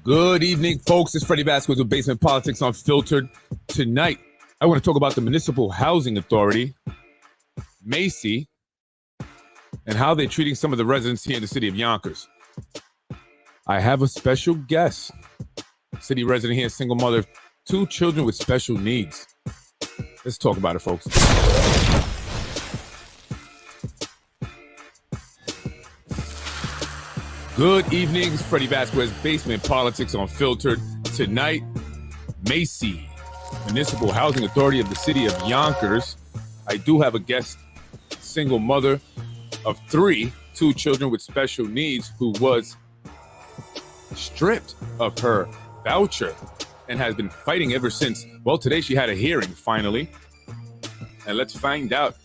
Good evening, folks. It's Freddie Vasquez with Basement Politics Unfiltered. Tonight, I want to talk about the Municipal Housing Authority, MHACY, and how they're treating some of the residents here in the city of Yonkers. I have a special guest, city resident here, single mother, 2 children with special needs. Let's talk about it, folks. Good evening, it's Freddie Vasquez, Basement Politics Unfiltered. Tonight, MHACY, Municipal Housing Authority of the city of Yonkers. I do have a guest, single mother of 3, 2 children with special needs, who was stripped of her voucher and has been fighting ever since. Well, today she had a hearing, finally. And let's find out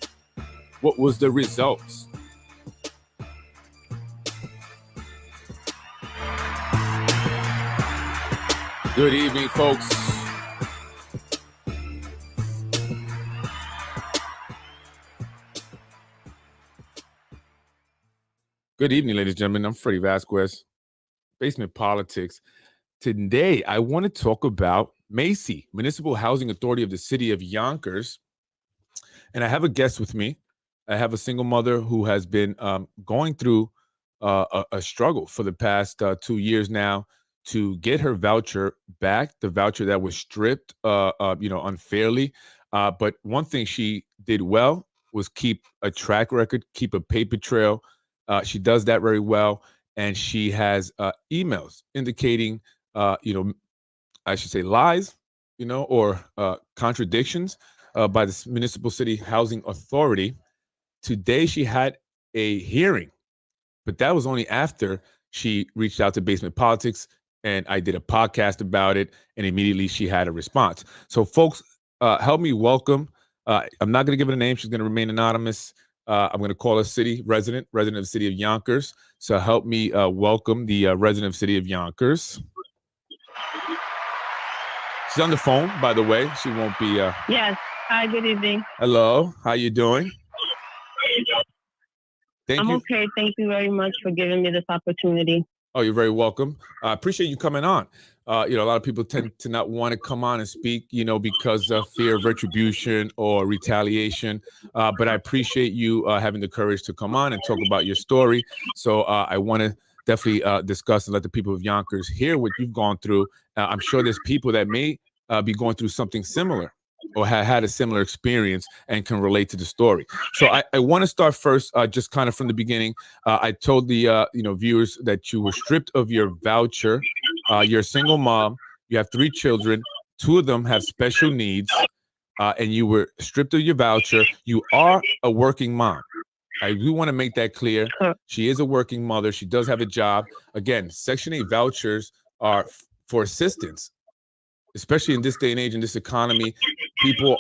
what was the results. Good evening, folks. Good evening, ladies and gentlemen. I'm Freddie Vasquez, Basement Politics. Today, I want to talk about MHACY, Municipal Housing Authority of the city of Yonkers. And I have a guest with me. I have a single mother who has been going through a struggle for the past 2 years now to get her voucher back, the voucher that was stripped, unfairly. But one thing she did well was keep a track record, keep a paper trail. She does that very well. And she has emails indicating, I should say lies, or contradictions by the Municipal City Housing Authority. Today, she had a hearing, but that was only after she reached out to Basement Politics, and I did a podcast about it, and immediately she had a response. So, folks, help me welcome. I'm not going to give it a name. She's going to remain anonymous. I'm going to call her resident of the city of Yonkers. So help me welcome the resident of the city of Yonkers. She's on the phone, by the way. She won't be. Yes. Hi, good evening. Hello. How you doing? I'm okay. Thank you very much for giving me this opportunity. Oh, you're very welcome. I appreciate you coming on. A lot of people tend to not want to come on and speak, because of fear of retribution or retaliation. But I appreciate you having the courage to come on and talk about your story. So I want to definitely discuss and let the people of Yonkers hear what you've gone through. I'm sure there's people that may be going through something similar or had a similar experience and can relate to the story. So I want to start first, just kind of from the beginning. I told the viewers that you were stripped of your voucher. You're a single mom. You have 3 children. 2 of them have special needs, and you were stripped of your voucher. You are a working mom. I do want to make that clear. She is a working mother. She does have a job. Again, Section 8 vouchers are for assistance, especially in this day and age, in this economy. People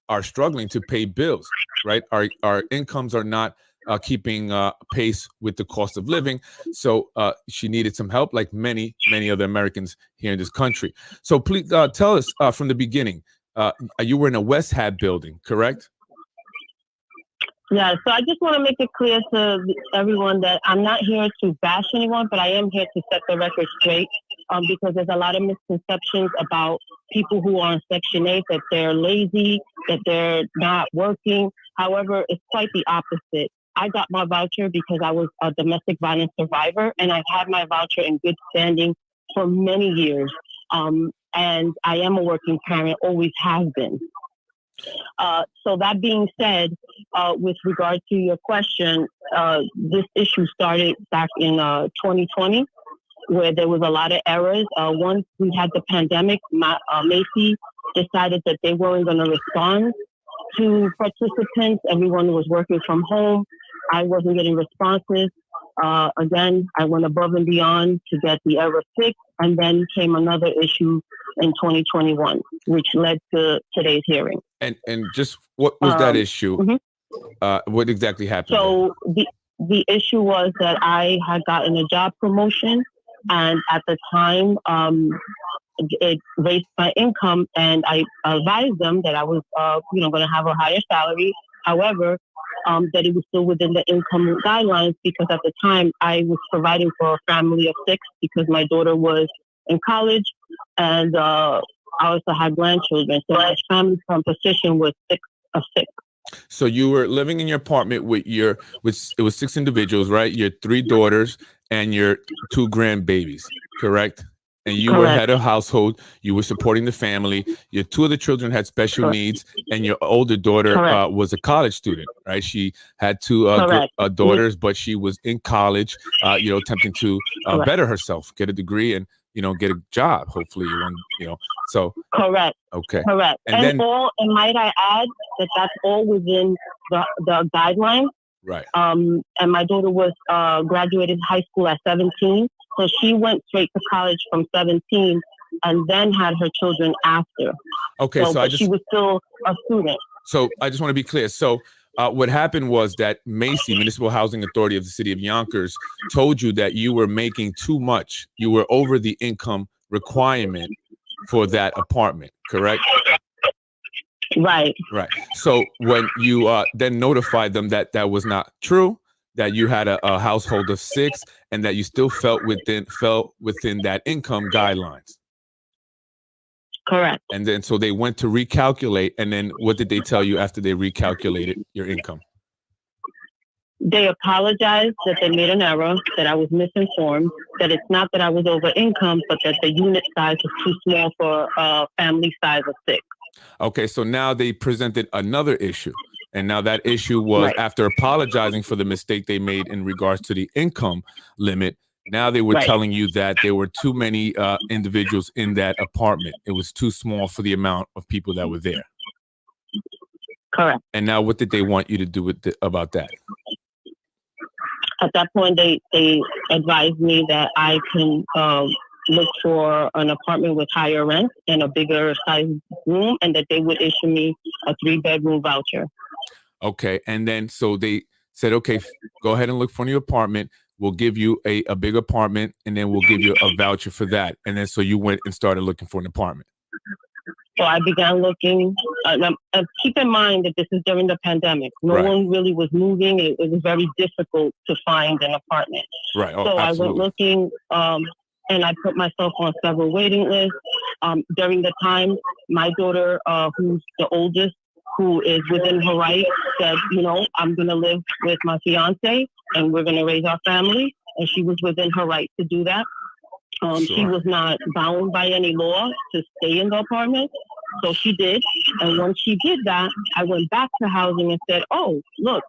are struggling to pay bills, right? Our incomes are not keeping pace with the cost of living. So she needed some help, like many other Americans here in this country. So please tell us from the beginning, you were in a WestHab building, correct? Yeah, so I just want to make it clear to everyone that I'm not here to bash anyone, but I am here to set the record straight, because there's a lot of misconceptions about people who are on Section 8, that they're lazy, that they're not working. However, it's quite the opposite. I got my voucher because I was a domestic violence survivor, and I've had my voucher in good standing for many years. And I am a working parent, always have been. So that being said, with regard to your question, this issue started back in 2020, where there was a lot of errors. Once we had the pandemic, MHACY decided that they weren't going to respond to participants. Everyone was working from home. I wasn't getting responses. Again, I went above and beyond to get the error fixed, and then came another issue in 2021, which led to today's hearing. And just what was that issue? Mm-hmm. What exactly happened? So the issue was that I had gotten a job promotion, and at the time, it raised my income, and I advised them that I was, going to have a higher salary. However, that it was still within the income guidelines, because at the time I was providing for a family of 6 because my daughter was in college, and I also had grandchildren. So my family composition was 6 of 6. So you were living in your apartment with it was 6 individuals, right? Your 3 daughters and your 2 grandbabies, correct? And you were head of household. You were supporting the family. Your 2 of the children had special needs, and your older daughter was a college student, right? She had 2 daughters, but she was in college, attempting to better herself, get a degree, and get a job. Hopefully, So correct. Okay. Correct. And might I add that that's all within the guidelines. Right. And my daughter was graduated high school at 17. So she went straight to college from 17 and then had her children after. Okay, so she was still a student. So I just want to be clear. So what happened was that MHACY, Municipal Housing Authority of the City of Yonkers, told you that you were making too much. You were over the income requirement for that apartment, correct? Right. Right. So when you then notified them that that was not true, that you had a household of 6, and that you still fell within that income guidelines. Correct. And then so they went to recalculate, and then what did they tell you after they recalculated your income? They apologized that they made an error, that I was misinformed, that it's not that I was over income, but that the unit size was too small for a family size of 6. Okay, so now they presented another issue. And now that issue was after apologizing for the mistake they made in regards to the income limit. Now they were telling you that there were too many individuals in that apartment. It was too small for the amount of people that were there. Correct. And now what did they want you to do about that? At that point, they advised me that I can look for an apartment with higher rent and a bigger size room, and that they would issue me a 3-bedroom voucher. Okay. And then so they said, okay, go ahead and look for a new apartment. We'll give you a big apartment, and then we'll give you a voucher for that. And then so you went and started looking for an apartment. So I began looking. Keep in mind that this is during the pandemic. No one really was moving. It was very difficult to find an apartment. Right. Oh, so absolutely. I went looking, and I put myself on several waiting lists. During the time, my daughter, who's the oldest, who is within her right, said, I'm going to live with my fiance and we're going to raise our family. And she was within her right to do that. She was not bound by any law to stay in the apartment. So she did. And when she did that, I went back to housing and said, oh, look,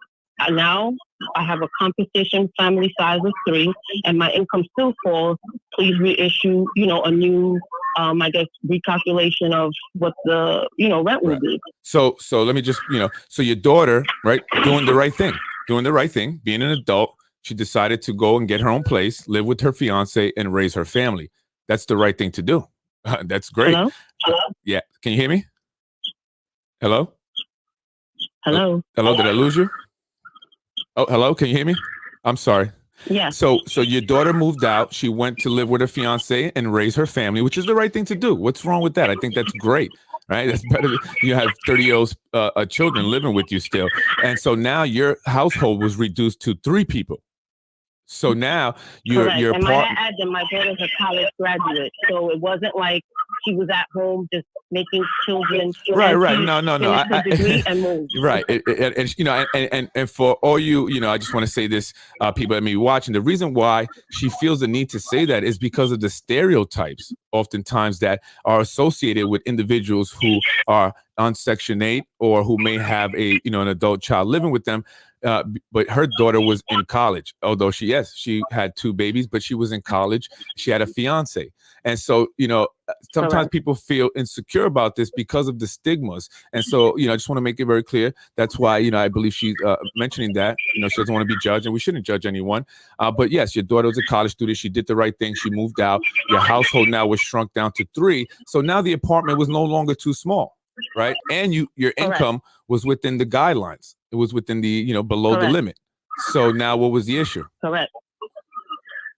now I have a composition family size of 3 and my income still falls. Please reissue, a new, recalculation of what the, rent will be. So let me just, so your daughter, right, doing the right thing, being an adult, she decided to go and get her own place, live with her fiance, and raise her family. That's the right thing to do. That's great. Hello? Yeah. Can you hear me? Hello? Hello? Hello? Did I lose you? Oh, hello? Can you hear me? I'm sorry. Yeah. So your daughter moved out. She went to live with her fiance and raise her family, which is the right thing to do. What's wrong with that? I think that's great. Right? That's better. You have 30-year-old children living with you still. And so now your household was reduced to 3 people. So now your and might I add that my daughter's a college graduate, so it wasn't like she was at home just making children. Right. No. Degree and moved. Right. And for all you, I just want to say this, people that may be watching, the reason why she feels the need to say that is because of the stereotypes oftentimes that are associated with individuals who are on Section 8 or who may have an adult child living with them. But her daughter was in college, although she had 2 babies, but she was in college. She had a fiance. And so, sometimes people feel insecure about this because of the stigmas. And so, I just want to make it very clear. That's why, I believe she's mentioning that, she doesn't want to be judged, and we shouldn't judge anyone. But yes, your daughter was a college student. She did the right thing. She moved out. Your household now was shrunk down to 3. So now the apartment was no longer too small. Right. And your income was within the guidelines. It was within the, below the limit. So now what was the issue? Correct.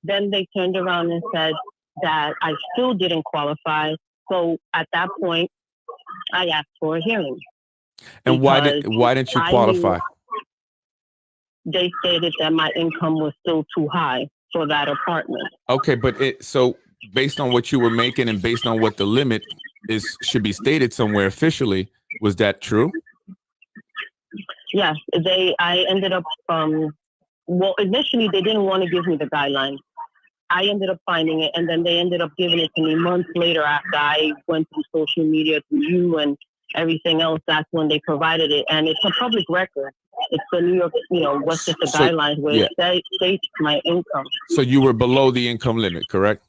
Then they turned around and said that I still didn't qualify. So at that point, I asked for a hearing. And why didn't you qualify? They stated that my income was still too high for that apartment. Okay, but so based on what you were making and based on what the limit is should be stated somewhere officially. Was that true? Yes, I ended up, well, initially they didn't want to give me the guidelines. I ended up finding it, and then they ended up giving it to me months later after I went through social media, through you and everything else. That's when they provided it, and it's a public record. It's the New York, Westchester guidelines where it states my income. So you were below the income limit, correct?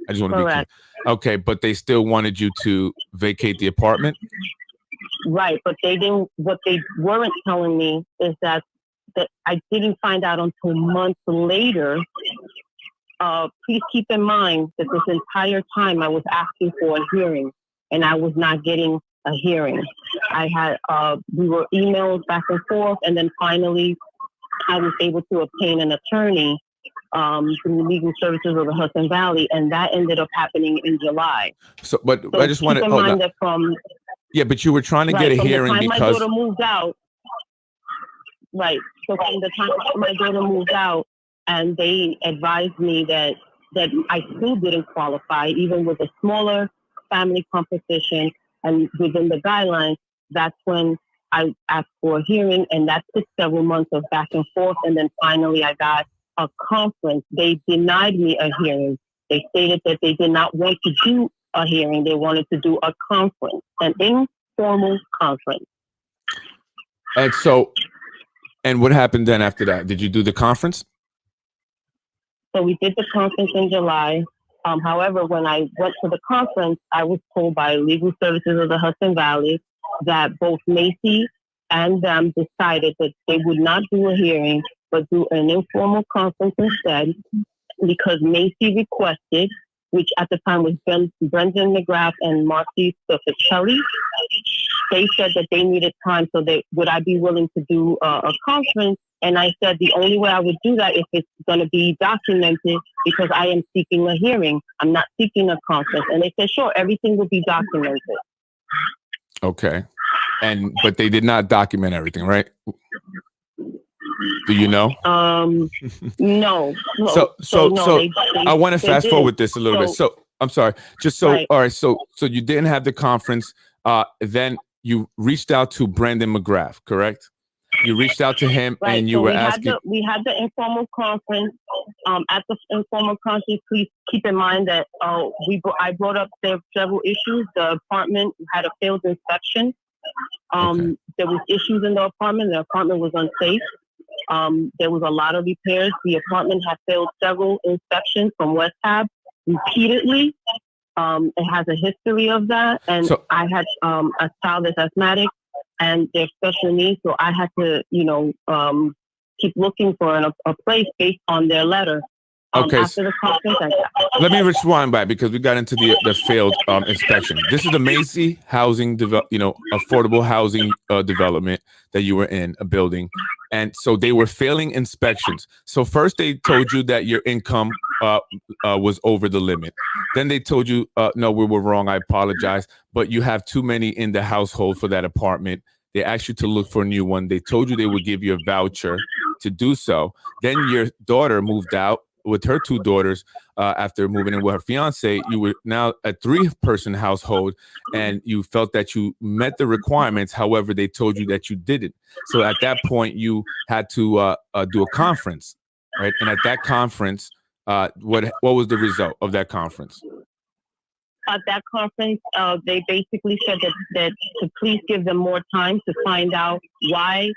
I just want to be clear. Okay, but they still wanted you to vacate the apartment? Right, but they didn't. What they weren't telling me is that I didn't find out until months later. Please keep in mind that this entire time I was asking for a hearing, and I was not getting a hearing. I had we were emailed back and forth, and then finally I was able to obtain an attorney through Legal Services of the Hudson Valley, and that ended up happening in July. So I just want to keep in mind that from but you were trying to get a hearing because my daughter moved out. Right. So from the time my daughter moved out, and they advised me that I still didn't qualify, even with a smaller family composition and within the guidelines. That's when I asked for a hearing, and that took several months of back and forth. And then finally I got a conference. They denied me a hearing. They stated that they did not want to do a hearing. They wanted to do a conference, an informal conference. And what happened then after that? Did you do the conference? So we did the conference in July. However, when I went to the conference, I was told by Legal Services of the Hudson Valley that both MHACY and them decided that they would not do a hearing, but do an informal conference instead, because MHACY requested, which at the time was Brendan McGrath and Marcy Soficelli. They said that they needed time, so would I be willing to do a conference? And I said the only way I would do that if it's going to be documented, because I am seeking a hearing. I'm not seeking a conference. And they said, sure, everything will be documented. Okay. But they did not document everything, right? Do you know? No. So I want to fast forward this a little bit. So I'm sorry. Right. All right. So you didn't have the conference. Then you reached out to Brendan McGrath, correct? You reached out to him, right, and you were asking. We had the informal conference. At the informal conference, please keep in mind that I brought up several issues. The apartment had a failed inspection. There was issues in the apartment. The apartment was unsafe. There was a lot of repairs. The apartment had failed several inspections from WestHab repeatedly. It has a history of that. And I had a child that's asthmatic and they're special needs. So I had to, keep looking for a place based on their letter. After the conference, let me rewind back because we got into the failed inspection. This is the MHACY housing, affordable housing development that you were in, a building. And so they were failing inspections. So first they told you that your income was over the limit. Then they told you, no, we were wrong. I apologize. But you have too many in the household for that apartment. They asked you to look for a new one. They told you they would give you a voucher to do so. Then your daughter moved out with her two daughters after moving in with her fiance. You were now a 3-person household, and you felt that you met the requirements. However, they told you that you didn't. So at that point, you had to do a conference, right? And at that conference, what was the result of that conference? At that conference, they basically said that to please give them more time to find out why.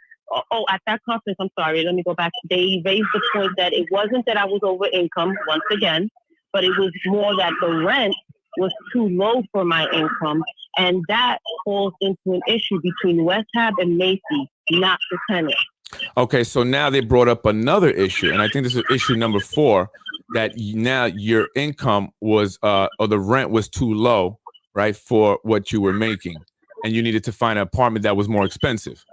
At that conference, I'm sorry, let me go back. They raised the point that it wasn't that I was over income, once again, but it was more that the rent was too low for my income. And that falls into an issue between WestHab and MHACY, not the tenant. Okay, so now they brought up another issue, and I think this is issue number 4, that now your income was, or the rent was too low, right, for what you were making, and you needed to find an apartment that was more expensive.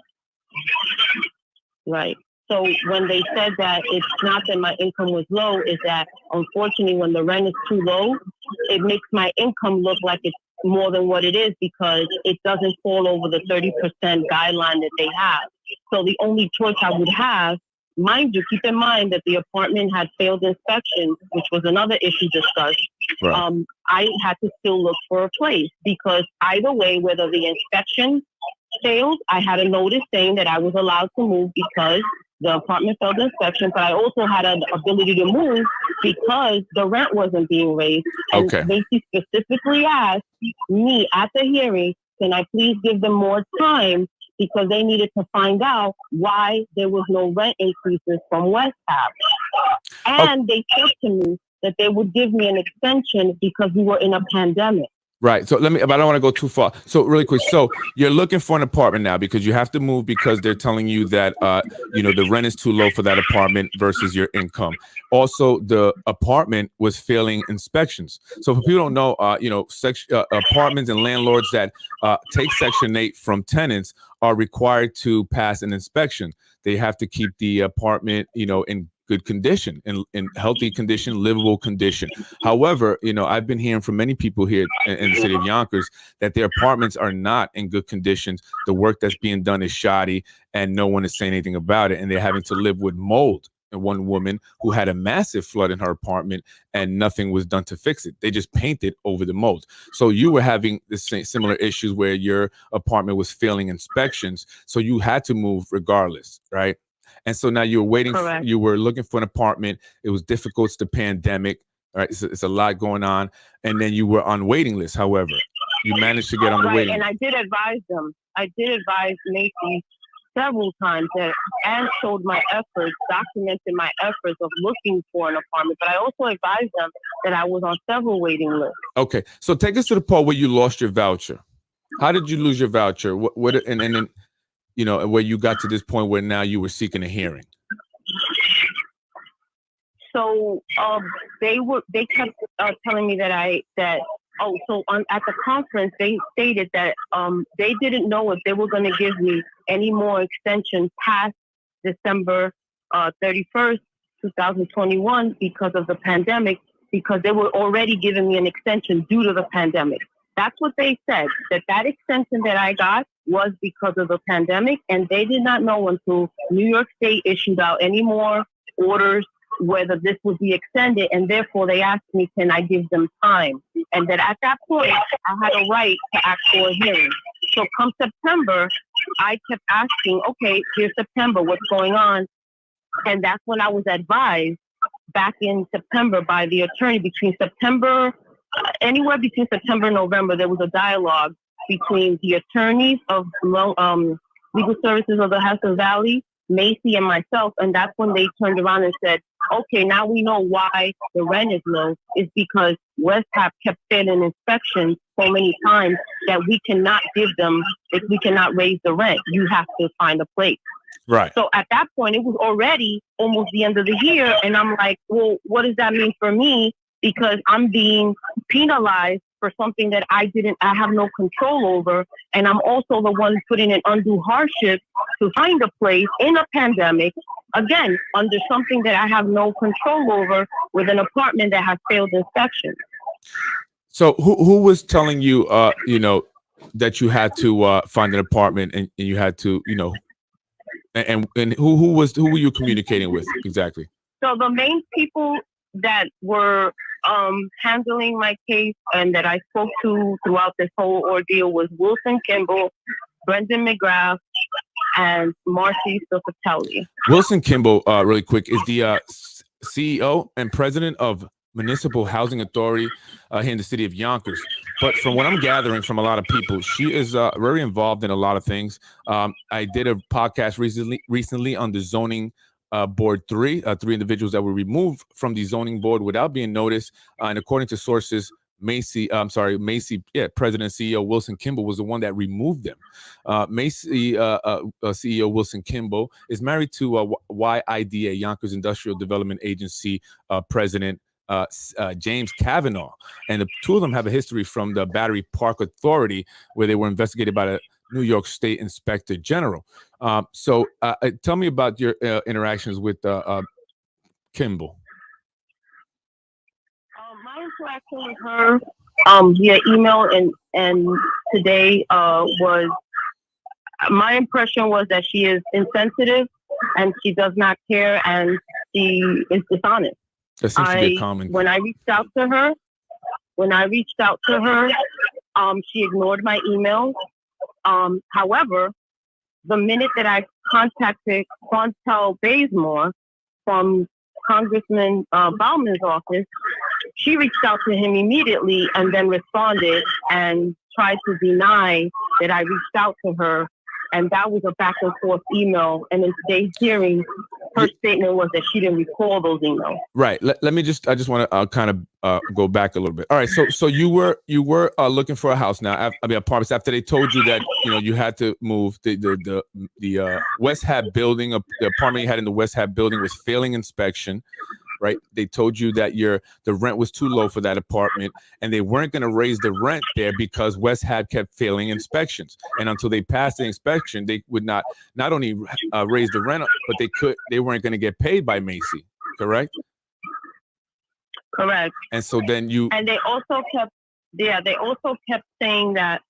Right. So when they said that it's not that my income was low, is that unfortunately when the rent is too low, it makes my income look like it's more than what it is because it doesn't fall over the 30% guideline that they have. So the only choice I would have mind you, keep in mind that the apartment had failed inspections, which was another issue discussed. Right. I had to still look for a place because either way, whether the inspection failed, I had a notice saying that I was allowed to move because the apartment failed inspection, but I also had an ability to move because the rent wasn't being raised. And Okay. MHACY specifically asked me at the hearing, can I please give them more time because they needed to find out why there was no rent increases from WestHab. And they said to me that they would give me an extension because we were in a pandemic. Right. So but I don't want to go too far. So really quick. So you're looking for an apartment now because you have to move because they're telling you that, the rent is too low for that apartment versus your income. Also, the apartment was failing inspections. So for people who don't know, apartments and landlords that take Section 8 from tenants are required to pass an inspection. They have to keep the apartment, in good condition, in healthy condition, livable condition. However, I've been hearing from many people here in the city of Yonkers that their apartments are not in good conditions. The work that's being done is shoddy and no one is saying anything about it. And they're having to live with mold. And one woman who had a massive flood in her apartment and nothing was done to fix it. They just painted over the mold. So you were having the same similar issues where your apartment was failing inspections. So you had to move regardless, right? And so now you're waiting, you were looking for an apartment. It was difficult. It's the pandemic, right? It's a lot going on. And then you were on waiting list. However, you managed to get on the waiting list. And I did advise them. I did advise MHACY several times and showed my efforts, documented my efforts of looking for an apartment. But I also advised them that I was on several waiting lists. Okay. So take us to the part where you lost your voucher. How did you lose your voucher? And then where you got to this point where now you were seeking a hearing? So they kept telling me at the conference they stated that they didn't know if they were going to give me any more extensions past December 31st, 2021 because of the pandemic, because they were already giving me an extension due to the pandemic. That's what they said, that extension that I got was because of the pandemic, and they did not know until New York State issued out any more orders whether this would be extended, and therefore they asked me, can I give them time? And that at that point, I had a right to ask for a hearing. So come September, I kept asking, okay, here's September, what's going on? And that's when I was advised back in September by the attorney anywhere between September and November, there was a dialogue between the attorneys of Legal Services of the Hudson Valley, MHACY, and myself. And that's when they turned around and said, okay, now we know why the rent is low. It's because WestHab kept failing inspections so many times that we cannot give them, if we cannot raise the rent, you have to find a place. Right. So at that point, it was already almost the end of the year. And I'm like, well, what does that mean for me? Because I'm being penalized for something that I have no control over. And I'm also the one putting in undue hardship to find a place in a pandemic, again, under something that I have no control over with an apartment that has failed inspection. So who was telling you, that you had to find an apartment and you had to, and who were you communicating with exactly? So the main people that were handling my case and that I spoke to throughout this whole ordeal was Wilson Kimball, Brendan McGrath, and Marcy Sofatelli. Wilson Kimball, really quick, is the CEO and president of Municipal Housing Authority here in the city of Yonkers. But from what I'm gathering from a lot of people, she is very involved in a lot of things. I did a podcast recently on the zoning board three individuals that were removed from the zoning board without being noticed. And according to sources, MHACY, President and CEO Wilson Kimball was the one that removed them. MHACY CEO Wilson Kimball is married to YIDA, Yonkers Industrial Development Agency President James Kavanaugh. And the two of them have a history from the Battery Park Authority, where they were investigated by the New York State Inspector General. So tell me about your interactions with Kimball. My interaction with her via email and today was, my impression was that she is insensitive and she does not care, and she is dishonest. That seems to be a common. When I reached out to her, she ignored my emails. However, the minute that I contacted Quantel Bazemore from Congressman Bauman's office, she reached out to him immediately and then responded and tried to deny that I reached out to her. And that was a back and forth email. And in today's hearing, her statement was that she didn't recall those emails. Right. Let me I just want to kind of go back a little bit. All right. So you were looking for a house now. I mean, apartments after they told you that, you had to move the WestHab building, the apartment you had in the WestHab building was failing inspection. Right. They told you that the rent was too low for that apartment, and they weren't going to raise the rent there because WestHab kept failing inspections. And until they passed the inspection, they would not only raise the rent, but they weren't going to get paid by MHACY. Correct. Correct. And so then they also kept saying that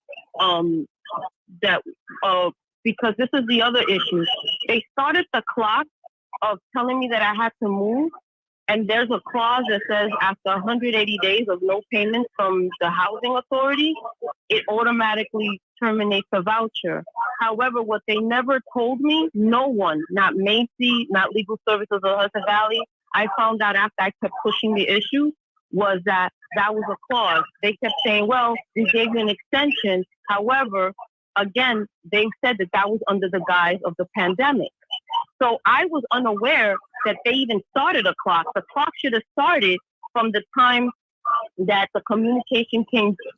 because this is the other issue. They started the clock of telling me that I had to move. And there's a clause that says after 180 days of no payment from the housing authority, it automatically terminates a voucher. However, what they never told me, no one, not MHACY, not Legal Services of Hudson Valley, I found out after I kept pushing the issue, was that was a clause. They kept saying, well, we gave you an extension. However, again, they said that was under the guise of the pandemic. So I was unaware that they even started a clock. The clock should have started from the time that the communication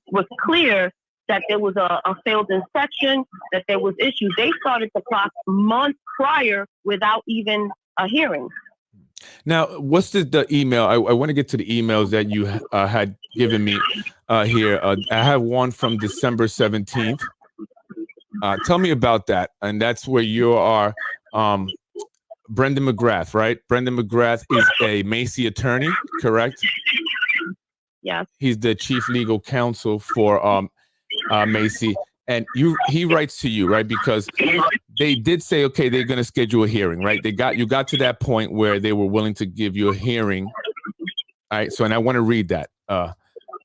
was clear that there was a failed inspection, that there was issues. They started the clock months prior without even a hearing. Now, what's the email? I want to get to the emails that you had given me here. I have one from December 17th. Tell me about that. And that's where you are. Brendan McGrath, right? Brendan McGrath is a MHACY attorney, correct? Yeah. He's the chief legal counsel for MHACY, and he writes to you, right? Because they did say, okay, they're going to schedule a hearing, right? You got to that point where they were willing to give you a hearing. All right. So, and I want to read that.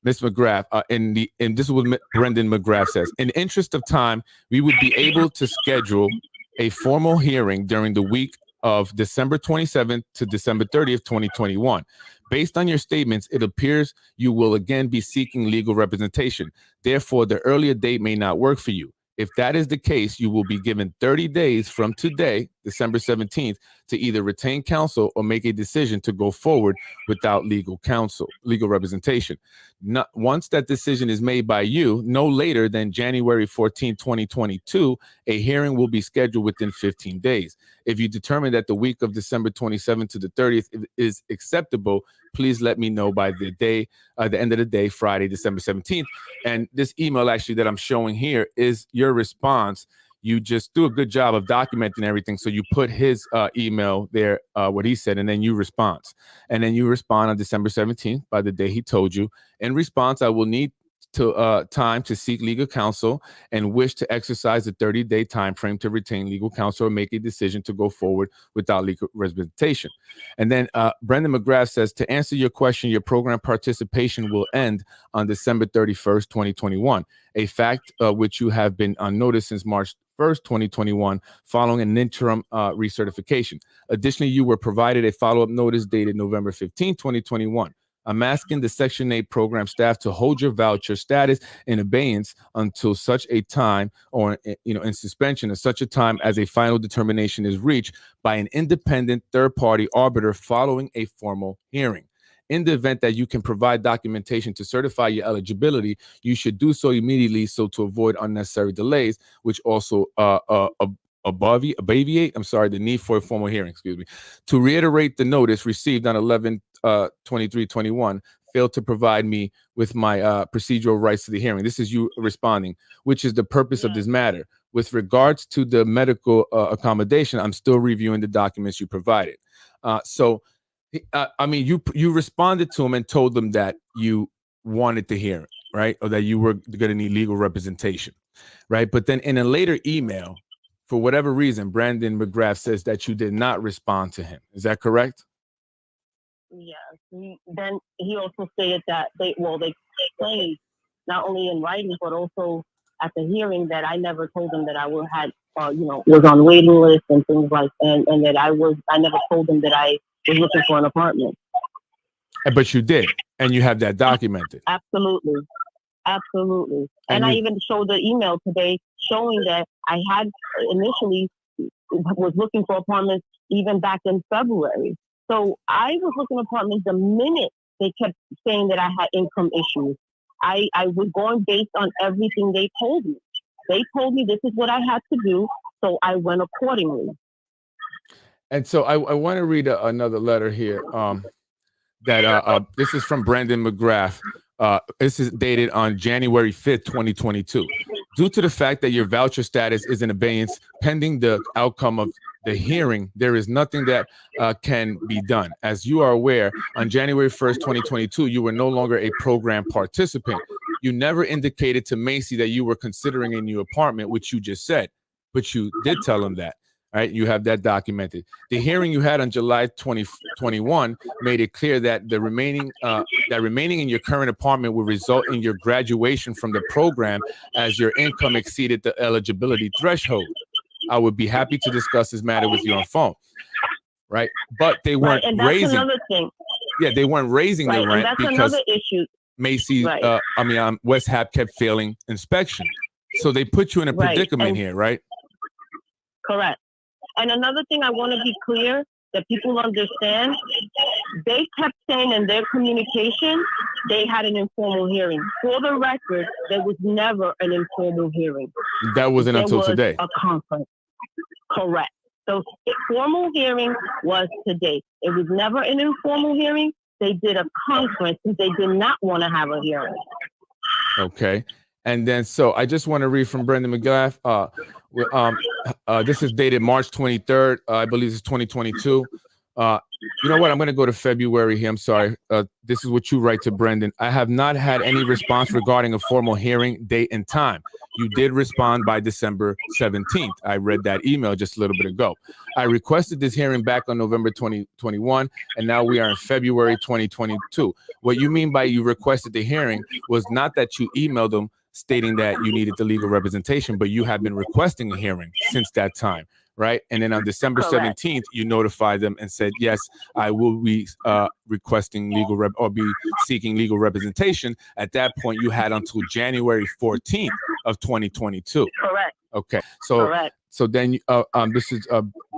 Ms. McGrath, and this is what Brendan McGrath says. In the interest of time, we would be able to schedule a formal hearing during the week of December 27th to December 30th, 2021. Based on your statements, it appears you will again be seeking legal representation. Therefore, the earlier date may not work for you. If that is the case, you will be given 30 days from today, December 17th, to either retain counsel or make a decision to go forward without legal representation. Once that decision is made by you, no later than January 14, 2022, a hearing will be scheduled within 15 days. If you determine that the week of December 27th to the 30th is acceptable, please let me know by the end of the day, Friday, December 17th. And this email actually that I'm showing here is your response. You just do a good job of documenting everything. So you put his email there, what he said, and then you respond. And then you respond on December 17th by the day he told you. In response, I will need time to seek legal counsel and wish to exercise the 30-day time frame to retain legal counsel or make a decision to go forward without legal representation. And then Brendan McGrath says, to answer your question, your program participation will end on December 31st, 2021, a fact which you have been on notice since March 1st, 2021, following an interim recertification. Additionally, you were provided a follow-up notice dated November 15, 2021. I'm asking the Section 8 program staff to hold your voucher status in abeyance until such a time, or in suspension at such a time as a final determination is reached by an independent third-party arbiter following a formal hearing. In the event that you can provide documentation to certify your eligibility, you should do so immediately so to avoid unnecessary delays, which also obviate the need for a formal hearing, To reiterate, the notice received on 11/23/21 failed to provide me with my procedural rights to the hearing. This is you responding, which is the purpose of this matter. With regards to the medical accommodation, I'm still reviewing the documents you provided. You responded to him and told them that you wanted to hear it, right? Or that you were going to need legal representation, right? But then in a later email, for whatever reason, Brandon McGrath says that you did not respond to him. Is that correct? Yes. Then he also stated that they explained not only in writing but also at the hearing that I never told them that I was on waiting list and things like and that I never told them that I was looking for an apartment. But you did, and you have that documented. Absolutely. And I even showed the email today showing that I had initially was looking for apartments even back in February. So I was looking for apartments the minute they kept saying that I had income issues. I was going based on everything they told me. They told me this is what I had to do, so I went accordingly. And so I want to read another letter here. This is from Brandon McGrath. This is dated on January 5th, 2022. Due to the fact that your voucher status is in abeyance pending the outcome of the hearing, there is nothing that can be done. As you are aware, on January 1st, 2022, you were no longer a program participant. You never indicated to MHACY that you were considering a new apartment, which you just said, but you did tell them that. Right, you have that documented. The hearing you had on July 2021 made it clear that remaining in your current apartment would result in your graduation from the program as your income exceeded the eligibility threshold. I would be happy to discuss this matter with you on phone. Right, but they weren't raising. Another thing. Yeah, they weren't raising the rent that's because another issue. MHACY, WestHab kept failing inspection, so they put you in a predicament here, right? Correct. And another thing I want to be clear that people understand, they kept saying in their communication, they had an informal hearing. For the record, there was never an informal hearing. That wasn't until today. A conference. Correct. So formal hearing was today. It was never an informal hearing. They did a conference because they did not want to have a hearing. Okay. And then, so I just want to read from Brandon McGrath. This is dated March 23rd. I believe it's 2022. You know what? I'm going to go to February here. I'm sorry. This is what you write to Brendan. I have not had any response regarding a formal hearing date and time. You did respond by December 17th. I read that email just a little bit ago. I requested this hearing back on November 2021, and now we are in February 2022. What you mean by you requested the hearing was not that you emailed them stating that you needed the legal representation, but you have been requesting a hearing since that time, right? And then on December 17th, you notified them and said, yes, I will be requesting or be seeking legal representation. At that point, you had until January 14th of 2022. Correct. Okay. So, correct. So then this is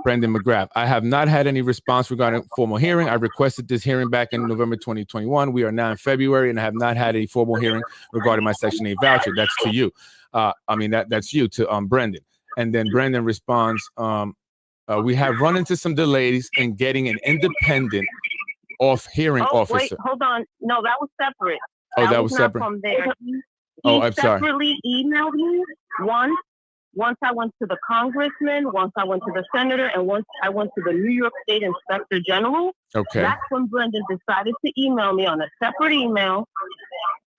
Brandon McGrath. I have not had any response regarding formal hearing. I requested this hearing back in November 2021. We are now in February, and I have not had a formal hearing regarding my Section 8 voucher. That's to you. That's you to Brendan. And then Brendan responds, we have run into some delays in getting an independent hearing officer. Wait, hold on. No, that was separate. That was separate. From there. I'm sorry. He separately emailed me once I went to the congressman, once I went to the senator, and once I went to the New York State Inspector General. Okay. That's when Brendan decided to email me on a separate email,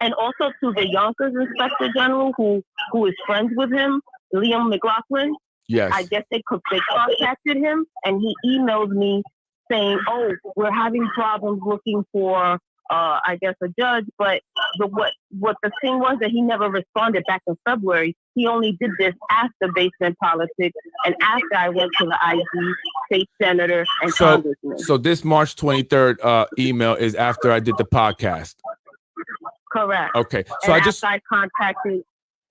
and also to the Yonkers Inspector General, who is friends with him, Liam McLaughlin. Yes. I guess they contacted him, and he emailed me saying, "Oh, we're having problems looking for, I guess, a judge." But what the thing was that he never responded back in February. He only did this after basement politics and after I went to the IG, state senator, and congressman. So this March 23rd email is after I did the podcast. Correct. Okay. So I contacted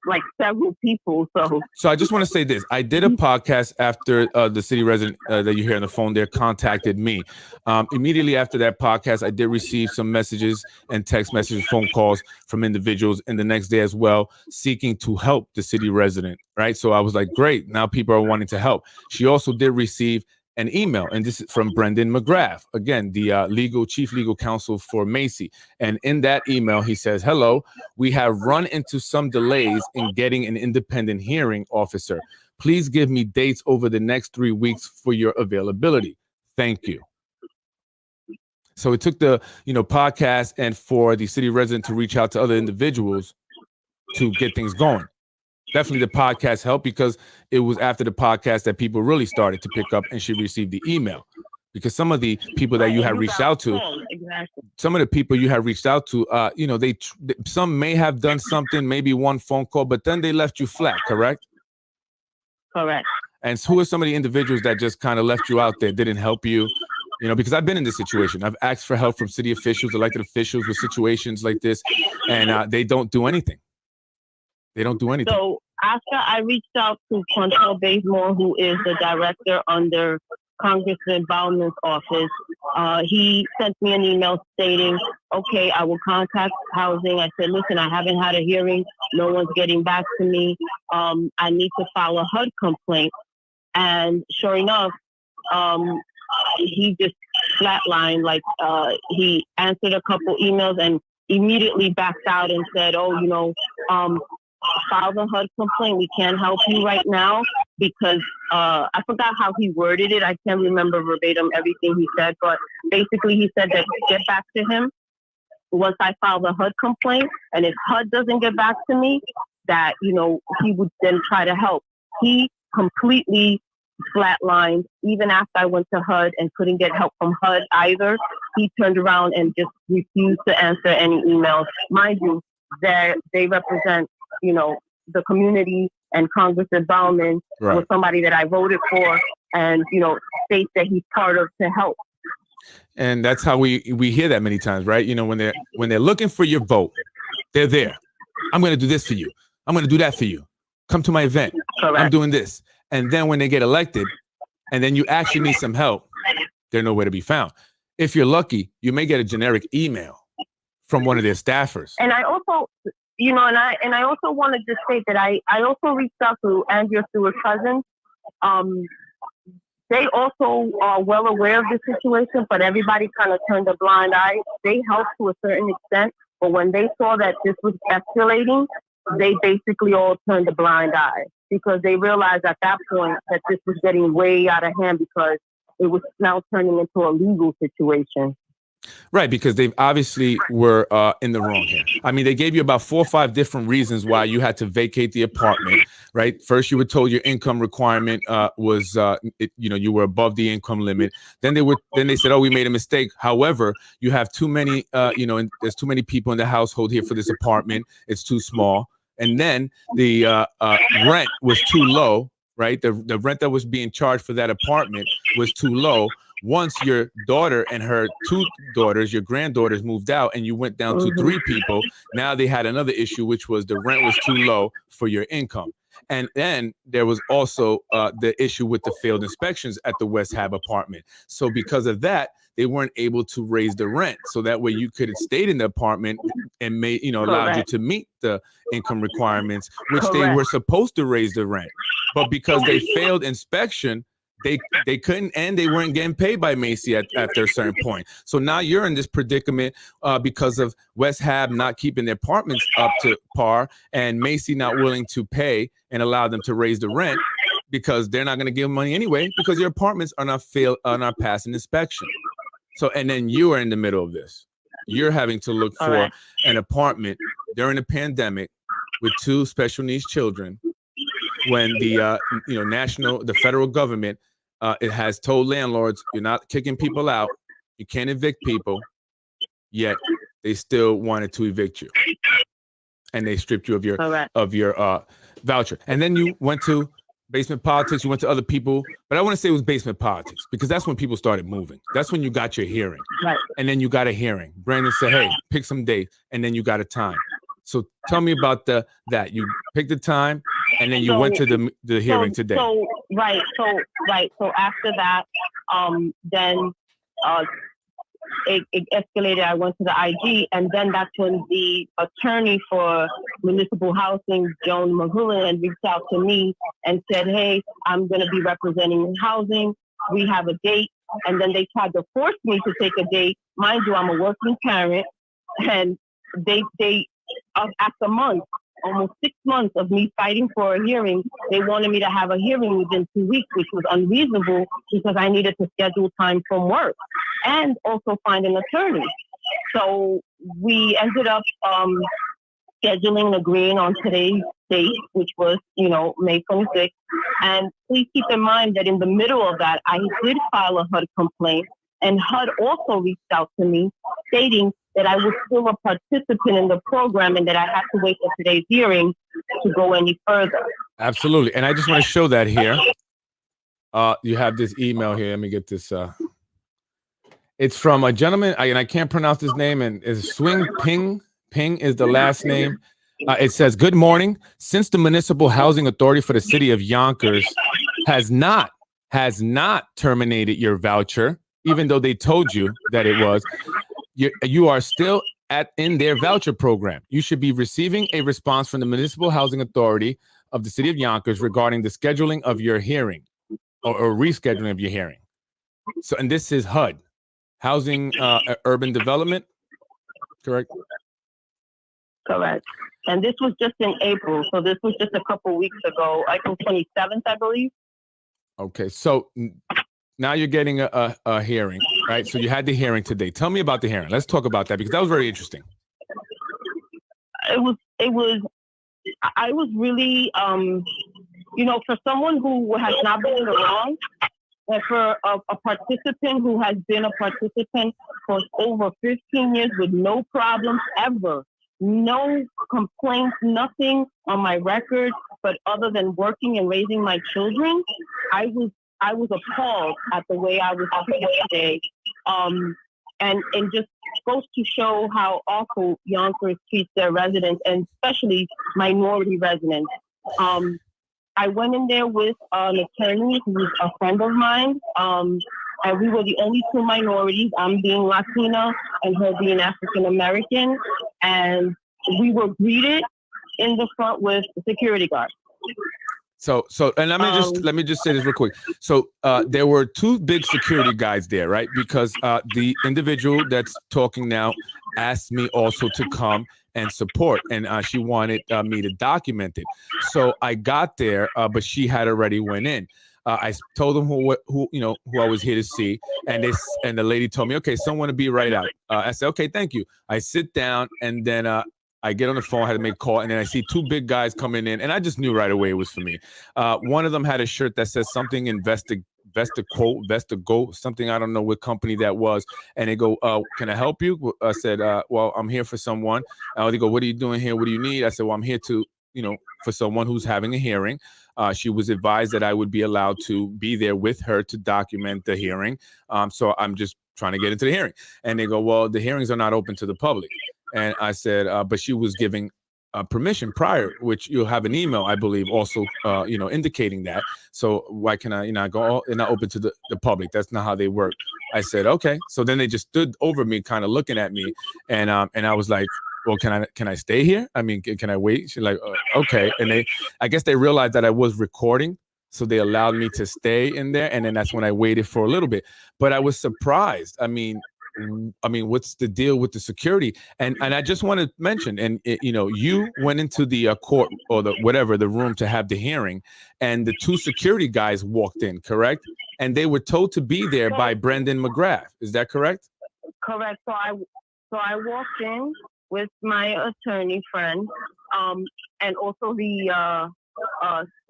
like several people. So I just want to say this. I did a podcast after the city resident that you hear on the phone there contacted me. Immediately after that podcast, I did receive some messages and text messages, phone calls from individuals, and the next day as well, seeking to help the city resident, right? So I was like, great, now people are wanting to help. She also did receive an email, and this is from Brandon McGrath, again, the chief legal counsel for MHACY. And in that email, he says, hello, we have run into some delays in getting an independent hearing officer. Please give me dates over the next 3 weeks for your availability. Thank you. So it took the podcast and for the city resident to reach out to other individuals to get things going. definitely the podcast helped, because it was after the podcast that people really started to pick up, and she received the email. Because some of the people that you have reached out to, some of the people you have reached out to, you know, some may have done something, maybe one phone call, but then they left you flat, correct? Correct. And who are some of the individuals that just kind of left you out there, didn't help you? You know, because I've been in this situation. I've asked for help from city officials, elected officials with situations like this, and they don't do anything. They don't do anything. So after I reached out to Quantel Bazemore, who is the director under Congressman Bauman's office, he sent me an email stating, okay, I will contact housing. I said, listen, I haven't had a hearing. No one's getting back to me. I need to file a HUD complaint. And sure enough, he just flatlined. Like, he answered a couple emails and immediately backed out and said, oh, you know, file the HUD complaint. We can't help you right now because I forgot how he worded it. I can't remember verbatim everything he said, but basically he said that get back to him once I file the HUD complaint. And if HUD doesn't get back to me, that, you know, he would then try to help. He completely flatlined. Even after I went to HUD and couldn't get help from HUD either, he turned around and just refused to answer any emails. Mind you, they represent, you know, the community, and Congressman Bauman was somebody that I voted for, and, you know, states that he's part of to help. And that's how we hear that many times, right? You know, when they're looking for your vote, they're there. I'm going to do this for you. I'm going to do that for you. Come to my event. Correct. I'm doing this. And then when they get elected, and then you actually need some help, they're nowhere to be found. If you're lucky, you may get a generic email from one of their staffers. And I also, you know, and I also wanted to state that I also reached out to Andrea Stewart's cousins. They also are well aware of the situation, but everybody kind of turned a blind eye. They helped to a certain extent, but when they saw that this was escalating, they basically all turned a blind eye, because they realized at that point that this was getting way out of hand, because it was now turning into a legal situation. Right, because they obviously were in the wrong here. I mean, they gave you about 4 or 5 different reasons why you had to vacate the apartment, right? First, you were told your income requirement was, you know, you were above the income limit. Then they said, oh, we made a mistake. However, you have too many, you know, and there's too many people in the household here for this apartment. It's too small. And then the rent was too low, right? The rent that was being charged for that apartment was too low. Once your daughter and her 2 daughters, your granddaughters, moved out and you went down to 3 people, now they had another issue, which was the rent was too low for your income. And then there was also the issue with the failed inspections at the WestHab apartment. So because of that, they weren't able to raise the rent. So that way you could have stayed in the apartment and made, you know, allowed you to meet the income requirements, which they were supposed to raise the rent. But because they failed inspection, they couldn't, and they weren't getting paid by MHACY after a certain point. So now you're in this predicament because of WestHab not keeping their apartments up to par, and MHACY not willing to pay and allow them to raise the rent, because they're not going to give them money anyway, because your apartments are not passing inspection. So, and then you are in the middle of this. You're having to look for an apartment during the pandemic with 2 special needs children, when the you know, the federal government it has told landlords, you're not kicking people out, you can't evict people, yet they still wanted to evict you, and they stripped you of your voucher. And then you went to basement politics, you went to other people, but I want to say it was basement politics, because that's when people started moving. That's when you got your hearing. Right. And then you got a hearing. Brandon said, hey, pick some date, and then you got a time. So tell me about that. You picked the time, and then you went to the hearing today. So after that, then it escalated. I went to the IG, and then that's when the attorney for Municipal Housing, Joan McGrath, reached out to me and said, hey, I'm going to be representing housing. We have a date. And then they tried to force me to take a date. Mind you, I'm a working parent, and they after months, almost 6 months of me fighting for a hearing, they wanted me to have a hearing within 2 weeks, which was unreasonable, because I needed to schedule time from work and also find an attorney. So we ended up scheduling, agreeing on today's date, which was, May 26th. And please keep in mind that in the middle of that, I did file a HUD complaint, and HUD also reached out to me stating that I was still a participant in the program and that I have to wait for today's hearing to go any further. Absolutely. And I just want to show that here. You have this email here. Let me get this. It's from a gentleman, and I can't pronounce his name, and it's Swing Ping. Ping is the last name. It says, "Good morning. Since the Municipal Housing Authority for the City of Yonkers has not terminated your voucher, even though they told you that it was, you are still in their voucher program. You should be receiving a response from the Municipal Housing Authority of the City of Yonkers regarding the scheduling of your hearing or rescheduling of your hearing." So, and this is HUD, Housing Urban Development, correct? Correct. And this was just in April. So this was just a couple weeks ago, April 27th, I believe. Okay. So now you're getting a hearing, right? So you had the hearing today. Tell me about the hearing. Let's talk about that, because that was very interesting. I was really, for someone who has not been in the wrong, and for a participant who has been a participant for over 15 years with no problems ever, no complaints, nothing on my record, but other than working and raising my children, I was appalled at the way I was treated today. And just goes to show how awful Yonkers treats their residents, and especially minority residents. I went in there with an attorney who's a friend of mine, and we were the only two minorities, I'm being Latina and her being African American, and we were greeted in the front with security guards. So, and let me just say this real quick. So, there were two big security guys there, right? Because the individual that's talking now asked me also to come and support, and she wanted me to document it. So I got there, but she had already went in. I told them who I was here to see, and the lady told me, "Okay, someone to be right out." I said, "Okay, thank you." I sit down, and then I get on the phone, I had to make a call, and then I see two big guys coming in, and I just knew right away it was for me. One of them had a shirt that says something Vestigo, something, I don't know what company that was. And they go, "Can I help you?" I said, "Well, I'm here for someone." They go, "What are you doing here? What do you need?" I said, "Well, I'm here to, for someone who's having a hearing." She was advised that I would be allowed to be there with her to document the hearing. So I'm just trying to get into the hearing. And they go, "Well, the hearings are not open to the public." And I said, but she was giving permission prior, which you'll have an email, I believe, also, indicating that. So why can I, go, "Oh, they're not open to the public. That's not how they work." I said, "Okay." So then they just stood over me, kind of looking at me. And I was like, "Well, can I stay here? I mean, can I wait?" She's like, "Okay." And I guess they realized that I was recording, so they allowed me to stay in there. And then that's when I waited for a little bit, but I was surprised. I mean, what's the deal with the security? And I just want to mention, and you went into the court, or the room to have the hearing, and the two security guys walked in, correct? And they were told to be there by Brendan McGrath. Is that correct? Correct. So I walked in with my attorney friend, and also the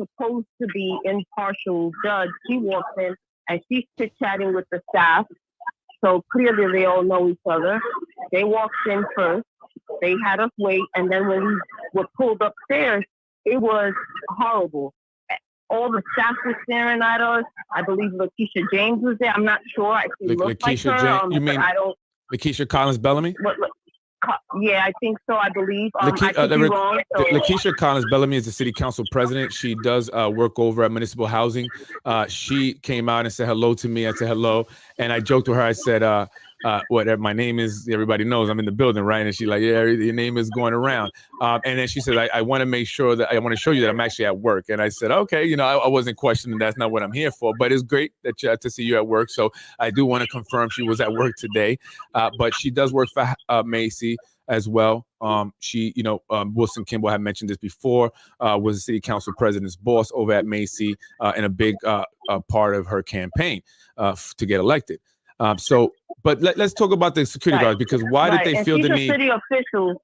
supposed to be impartial judge. She walked in and she's chit-chatting with the staff. So clearly they all know each other. They walked in first. They had us wait. And then when we were pulled upstairs, it was horrible. All the staff was staring at us. I believe Lakeisha James was there. I'm not sure. I looked like her. James, you mean Lakeisha Collins Bellamy? Yeah, I think so. I believe. I could be wrong. So. Lakeisha Collins Bellamy is the city council president. She does work over at Municipal Housing. She came out and said hello to me. I said hello, and I joked with her. I said, "What? My name is." Everybody knows I'm in the building, right? And she's like, "Yeah, your name is going around." And then she said, "I want to make sure that I want to show you that I'm actually at work." And I said, "Okay, I wasn't questioning. That's not what I'm here for. But it's great that to see you at work." So I do want to confirm she was at work today, but she does work for MHACY as well. She, Wilson Kimball had mentioned this before, was the city council president's boss over at MHACY, and a big part of her campaign to get elected. But let's talk about the security guards, because why did they feel the need? City official.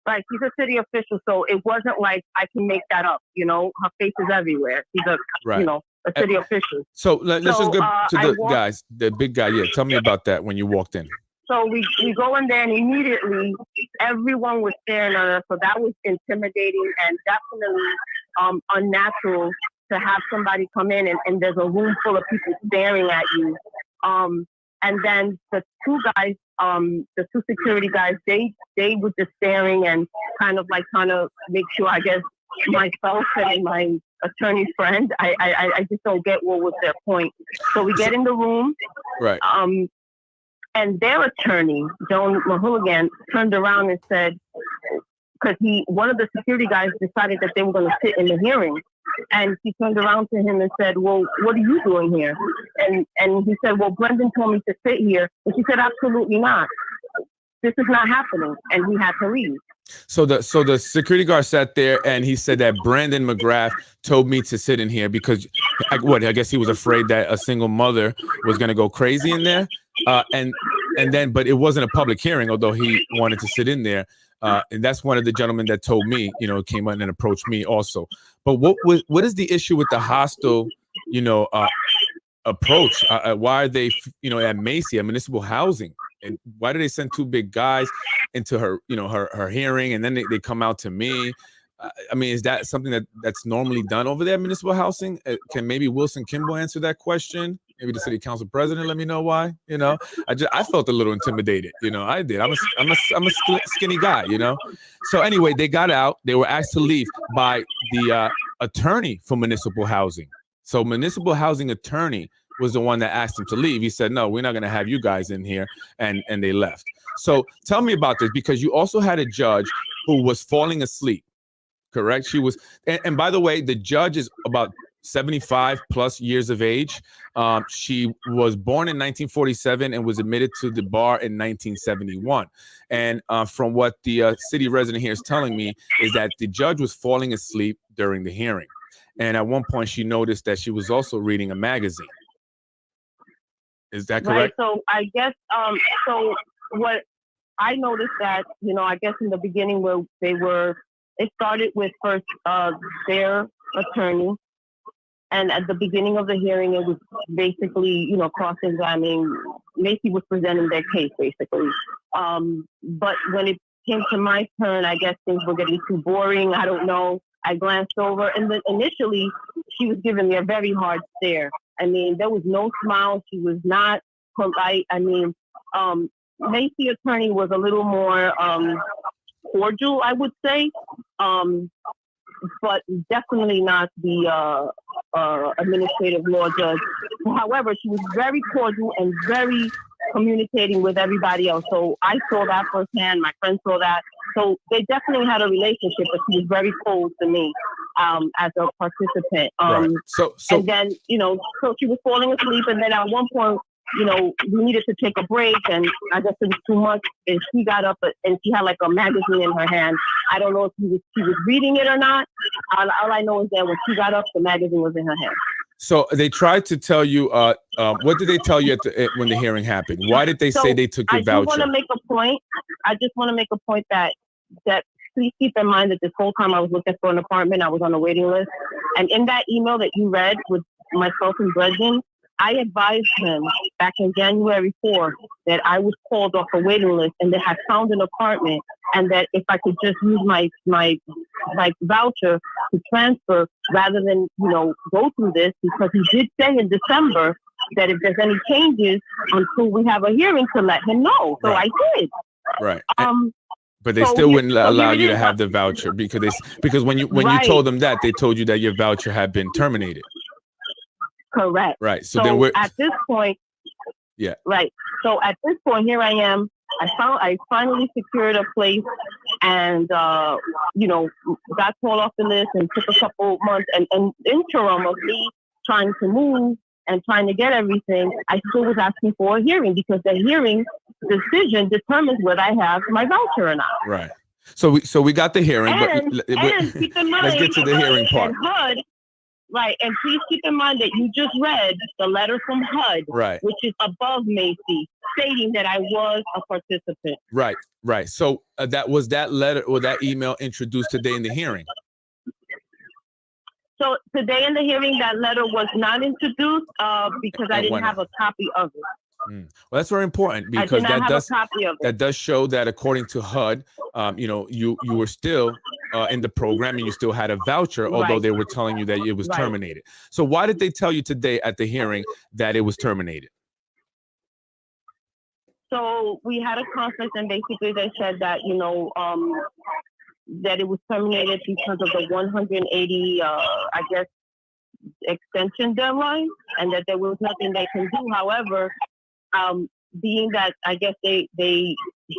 Right, she's a city official, so it wasn't like I can make that up. You know, her face is everywhere. She's a, you know, a city official. So let's just go to the guys, the big guy. Yeah, tell me about that when you walked in. So we go in there and immediately everyone was staring at us. So that was intimidating and definitely unnatural to have somebody come in and there's a room full of people staring at you. And then the two guys, the two security guys, they were just staring and kind of like trying to make sure, I guess, myself and my attorney friend, I just don't get what was their point. So we get in the room. Right. And their attorney, Joan Mahooligan, turned around and said, because one of the security guys decided that they were going to sit in the hearing. And he turned around to him and said, well, what are you doing here? And he said, well, Brendan told me to sit here. And she said, absolutely not. This is not happening. And he had to leave. So the security guard sat there and he said that Brandon McGrath told me to sit in here because I guess he was afraid that a single mother was going to go crazy in there. But it wasn't a public hearing, although he wanted to sit in there. And that's one of the gentlemen that told me, came out and approached me also. But what is the issue with the hostile, approach? Why are they, at MHACY, at Municipal Housing? And why do they send two big guys into her, her hearing, and then they come out to me? I mean, is that something that's normally done over there at Municipal Housing? Can maybe Wilson Kimball answer that question? Maybe the city council president, let me know why. I felt a little intimidated. I did. I'm a skinny guy. So anyway, they got out. They were asked to leave by the attorney for Municipal Housing. So Municipal Housing attorney was the one that asked him to leave. He said, no, we're not going to have you guys in here. And they left. So tell me about this, because you also had a judge who was falling asleep. Correct. She was. And by the way, the judge is about 75 plus years of age. She was born in 1947 and was admitted to the bar in 1971. And from what the city resident here is telling me is that the judge was falling asleep during the hearing. And at one point she noticed that she was also reading a magazine. Is that correct? Right. So I guess, so what I noticed that, I guess in the beginning where it started with first their attorney. And at the beginning of the hearing, it was basically, cross-examining. MHACY was presenting their case, basically. But when it came to my turn, I guess things were getting too boring. I don't know. I glanced over, and then initially, she was giving me a very hard stare. I mean, there was no smile. She was not polite. I mean, MHACY attorney was a little more cordial, I would say. But definitely not the administrative law judge. However, she was very cordial and very communicating with everybody else. So I saw that firsthand. My friend saw that. So they definitely had a relationship, but she was very cold to me as a participant. Right. So and then, so she was falling asleep. And then at one point, we needed to take a break, and I guess it was too much. And she got up and she had like a magazine in her hand. I don't know if she was reading it or not. All I know is that when she got up, the magazine was in her hand. So they tried to tell you, what did they tell you when the hearing happened? Why did they say they took your voucher? I just want to make a point that please keep in mind that this whole time I was looking for an apartment, I was on a waiting list. And in that email that you read with myself and Brendan, I advised him back in January 4th that I was called off a waiting list and that I found an apartment, and that if I could just use my voucher to transfer rather than, go through this, because he did say in December that if there's any changes until we have a hearing to let him know. So right. I did. Right. But they still wouldn't allow you to have the voucher because when you told them that, they told you that your voucher had been terminated. Correct. Right. So at this point, yeah. Right. So at this point, here I am. I finally secured a place, and got called off the list, and took a couple months. And interim of me trying to move and trying to get everything, I still was asking for a hearing, because the hearing decision determines whether I have my voucher or not. Right. So we got the hearing, and but keep in mind, let's get to the hearing part. Right, and please keep in mind that you just read the letter from HUD, Right. which is above MHACY, stating that I was a participant. Right, right. So that letter or that email introduced today in the hearing. So today in the hearing, that letter was not introduced because I didn't have a copy of it. Well, that's very important because that does show that according to HUD, you were still in the program and you still had a voucher, although they were telling you that it was terminated. So why did they tell you today at the hearing that it was terminated? So we had a conference and basically they said that, that it was terminated because of the 180, I guess, extension deadline, and that there was nothing they can do. However, being that I guess they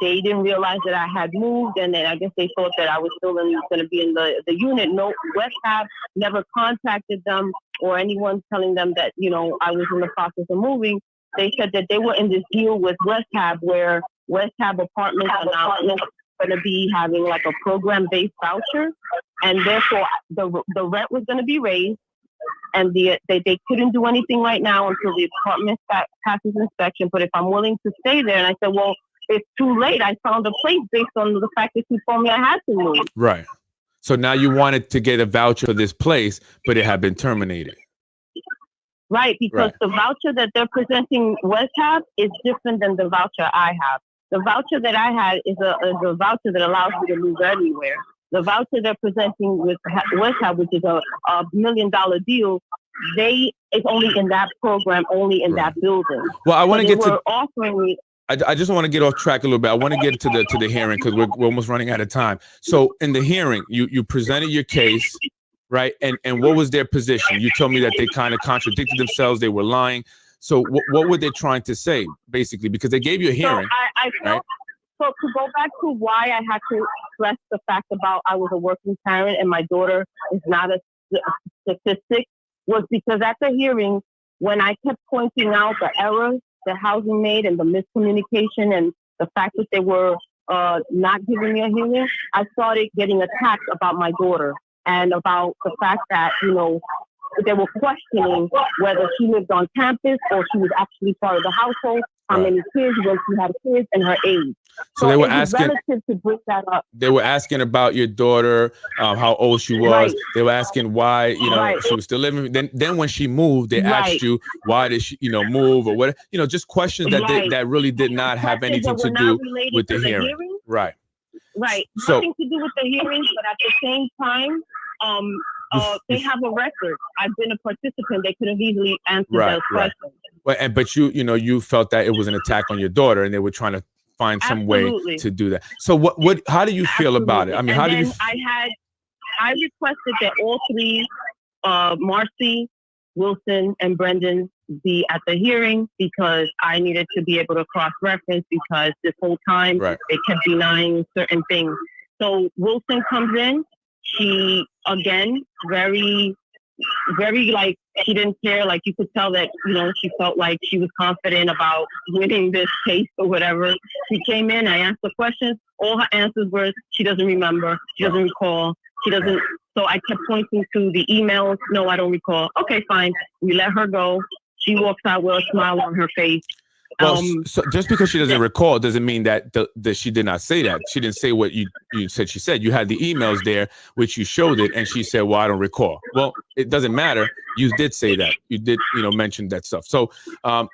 didn't realize that I had moved, and then I guess they thought that I was still going to be in the unit. No, WestHab never contacted them or anyone telling them that, I was in the process of moving. They said that they were in this deal with WestHab where WestHab apartments are now going to be having like a program-based voucher, and therefore the rent was going to be raised, and they couldn't do anything right now until the apartment passes inspection. But if I'm willing to stay there, and I said, well, it's too late. I found a place based on the fact that you told me I had to move. Right. So now you wanted to get a voucher for this place, but it had been terminated. Right, because the voucher that they're presenting WestHab is different than the voucher I have. The voucher that I had is a voucher that allows you to move anywhere. The voucher they're presenting with WestHab, which is a $1 million deal, it's only in that program, only in that building. Well, I want to get to offering me. I just want to get off track a little bit. I want to get to the hearing because we're almost running out of time. So in the hearing, you presented your case, right? And what was their position? You told me that they kind of contradicted themselves. They were lying. So what were they trying to say, basically? Because they gave you a hearing. So to go back to why I had to stress the fact about I was a working parent and my daughter is not a statistic was because at the hearing, when I kept pointing out the errors that housing made and the miscommunication and the fact that they were not giving me a hearing, I started getting attacked about my daughter and about the fact that, they were questioning whether she lived on campus or she was actually part of the household, how many kids, when she had kids, and her age. So they were asking, relative to bring that up. They were asking about your daughter, how old she was. Right. They were asking why, she was still living. Then when she moved, they asked you why did she, move or what? Just questions that that really did not have anything to do with the hearing. Right. Right. So, nothing to do with the hearings, but at the same time, they have a record. I've been a participant. They could have easily answered those questions. Well, but you felt that it was an attack on your daughter, and they were trying to find some way to do that. So how do you feel about it? I mean, how do you? I requested that all three, MHACY, Wilson, and Brendan, be at the hearing because I needed to be able to cross-reference because this whole time they kept denying certain things. So Wilson comes in. She, again, very, very, she didn't care. You could tell that, she felt like she was confident about winning this case or whatever. She came in, I asked her questions. All her answers were, she doesn't remember. She doesn't recall. She doesn't. So I kept pointing to the emails. No, I don't recall. Okay, fine. We let her go. She walks out with a smile on her face. Well, so just because she doesn't recall doesn't mean that that she did not say that. She didn't say what you said she said. You had the emails there, which you showed it, and she said, well, I don't recall. Well, it doesn't matter. You did say that. You did, mention that stuff. So but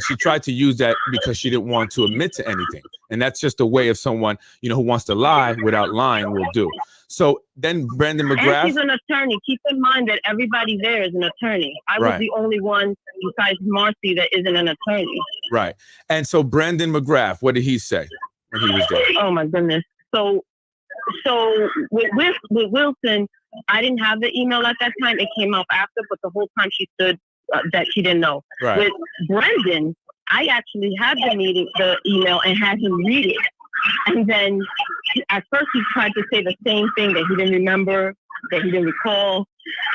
she tried to use that because she didn't want to admit to anything. And that's just a way of someone, who wants to lie without lying will do. So then Brandon McGrath. And she's an attorney. Keep in mind that everybody there is an attorney. I was the only one besides MHACY that isn't an attorney. Right. And so Brandon McGrath, what did he say when he was there? Oh my goodness. So with Wilson, I didn't have the email at that time. It came out after, but the whole time she stood that she didn't know. Right. With Brendan, I actually had the email and had him read it. And then at first he tried to say the same thing, that he didn't remember, that he didn't recall.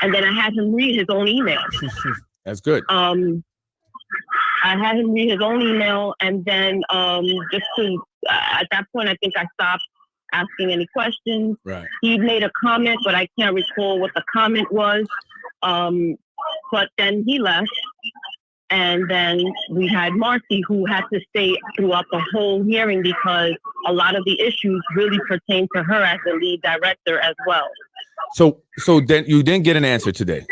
And then I had him read his own email. That's good. I had him read his own email, and then at that point, I think I stopped asking any questions. Right. He made a comment, but I can't recall what the comment was. But then he left. And then we had Marcy, who had to stay throughout the whole hearing because a lot of the issues really pertain to her as the lead director as well. So then you didn't get an answer today,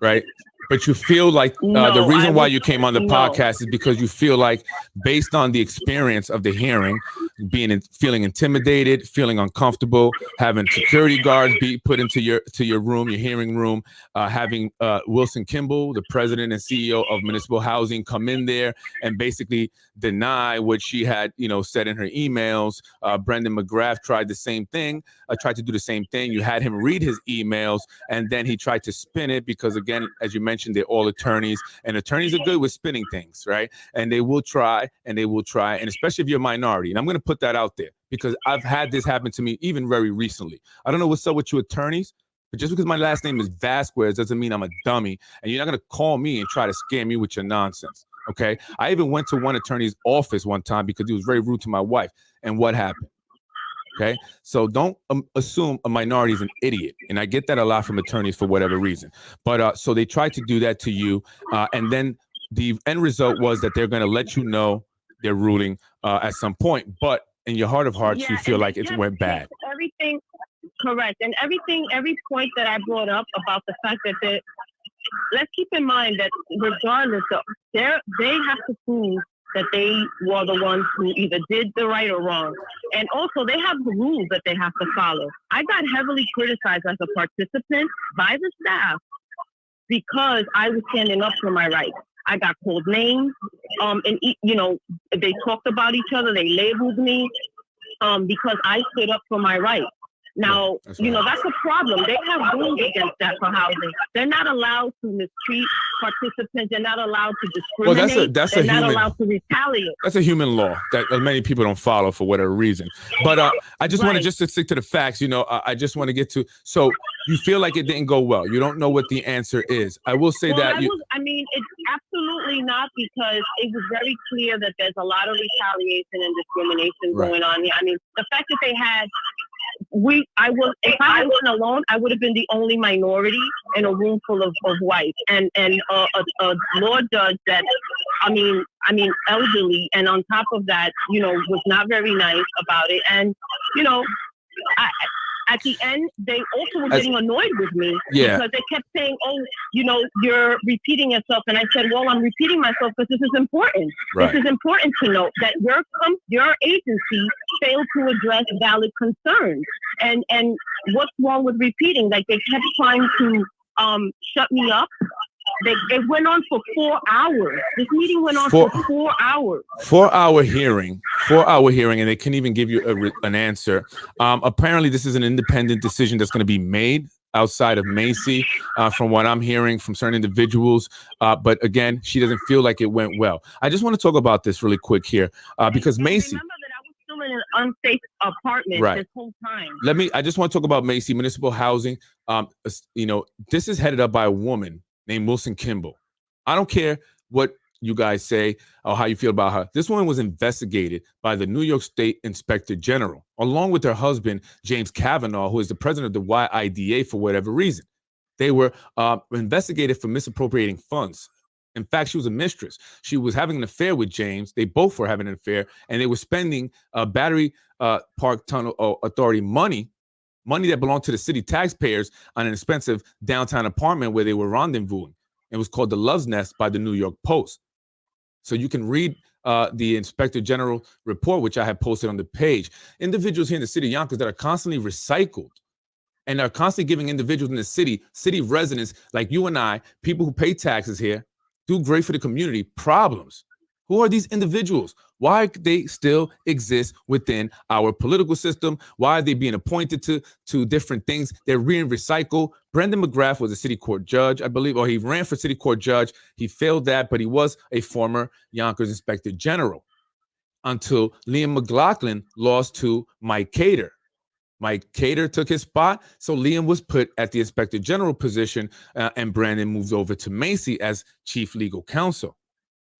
right? But you feel like the reason why you came on the podcast is because you feel like, based on the experience of the hearing, feeling intimidated, feeling uncomfortable, having security guards be put into your room, your hearing room, having Wilson Kimball, the president and CEO of Municipal Housing, come in there and basically deny what she had, said in her emails. Brendan McGrath tried the same thing. Tried to do the same thing. You had him read his emails, and then he tried to spin it because, again, as you mentioned, they're all attorneys, and attorneys are good with spinning things, right? And they will try, and especially if you're a minority. And I'm going to put that out there because I've had this happen to me even very recently. I don't know what's up with you attorneys, but just because my last name is Vasquez doesn't mean I'm a dummy, and you're not going to call me and try to scare me with your nonsense, okay? I even went to one attorney's office one time because he was very rude to my wife, and what happened? Okay, so don't assume a minority is an idiot, and I get that a lot from attorneys for whatever reason. But so they tried to do that to you, and then the end result was that they're going to let you know their ruling at some point. But in your heart of hearts, you feel like it went bad. Everything correct, and every point that I brought up about the fact that let's keep in mind that regardless of they have to prove that they were the ones who either did the right or wrong. And also they have the rules that they have to follow. I got heavily criticized as a participant by the staff because I was standing up for my rights. I got called names, and they talked about each other. They labeled me because I stood up for my rights. Now, that's a problem. They have rules against that for housing. They're not allowed to mistreat participants. They're not allowed to discriminate. They're not allowed to retaliate. That's a human law that many people don't follow for whatever reason. But I just want to stick to the facts. I just want to get to. So you feel like it didn't go well. You don't know what the answer is. I will say that. It's absolutely not, because it was very clear that there's a lot of retaliation and discrimination going on here. I mean, the fact that they had. If I wasn't alone, I would have been the only minority in a room full of whites, and a law judge that, elderly, and on top of that, was not very nice about it. And, at the end, they also were getting annoyed with me because they kept saying, "Oh, you're repeating yourself." And I said, "Well, I'm repeating myself because this is important. Right. This is important to note that your agency failed to address valid concerns. And what's wrong with repeating? Like, they kept trying to shut me up. It went on for 4 hours. This meeting went on for 4 hours. 4-hour hearing, and they couldn't even give you an answer. Apparently, this is an independent decision that's going to be made outside of MHACY, from what I'm hearing from certain individuals. But again, she doesn't feel like it went well. I just want to talk about this really quick here, because MHACY. Remember that I was still in an unsafe apartment this whole time. I just want to talk about MHACY, Municipal Housing. This is headed up by a woman named Wilson Kimball. I don't care what you guys say or how you feel about her. This woman was investigated by the New York State Inspector General, along with her husband, James Kavanaugh, who is the president of the YIDA for whatever reason. They were investigated for misappropriating funds. In fact, she was a mistress. She was having an affair with James. They both were having an affair, and they were spending Battery Park Tunnel Authority money that belonged to the city taxpayers on an expensive downtown apartment where they were rendezvousing. It was called the Love's Nest by the New York Post. So you can read the Inspector General report, which I have posted on the page. Individuals here in the city of Yonkers that are constantly recycled and are constantly giving individuals in the city residents like you and I, people who pay taxes here, do great for the community, problems. Who are these individuals? Why they still exist within our political system? Why are they being appointed to different things? They're being recycled. Brendan McGrath was a city court judge, I believe, or he ran for city court judge. He failed that, but he was a former Yonkers Inspector General until Liam McLaughlin lost to Mike Cater. Mike Cater took his spot, so Liam was put at the Inspector General position, and Brandon moved over to MHACY as Chief Legal Counsel.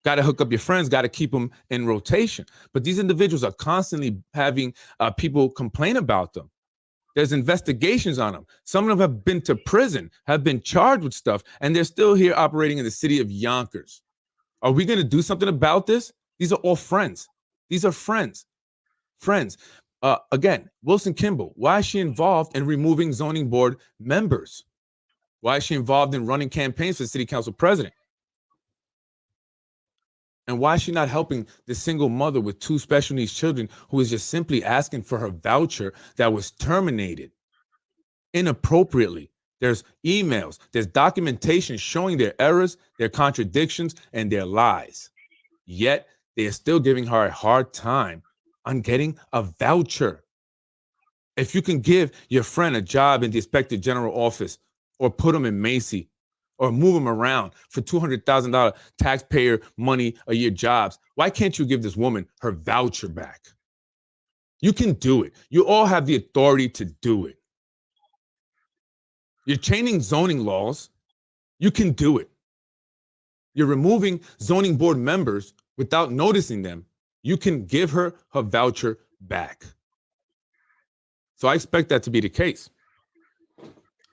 Got to hook up your friends, got to keep them in rotation. But these individuals are constantly having people complain about them. There's investigations on them. Some of them have been to prison, have been charged with stuff, and they're still here operating in the city of Yonkers. Are we going to do something about this? These are all friends. These are friends. Friends. Again, Wilson Kimball, why is she involved in removing zoning board members? Why is she involved in running campaigns for the city council president? And why is she not helping the single mother with 2 special needs children who is just simply asking for her voucher that was terminated inappropriately? There's emails, there's documentation showing their errors, their contradictions, and their lies. Yet they are still giving her a hard time on getting a voucher. If you can give your friend a job in the inspector general office, or put them in MHACY, or move them around for $200,000 taxpayer money a year jobs, why can't you give this woman her voucher back? You can do it. You all have the authority to do it. You're changing zoning laws. You can do it. You're removing zoning board members without noticing them. You can give her voucher back. So I expect that to be the case.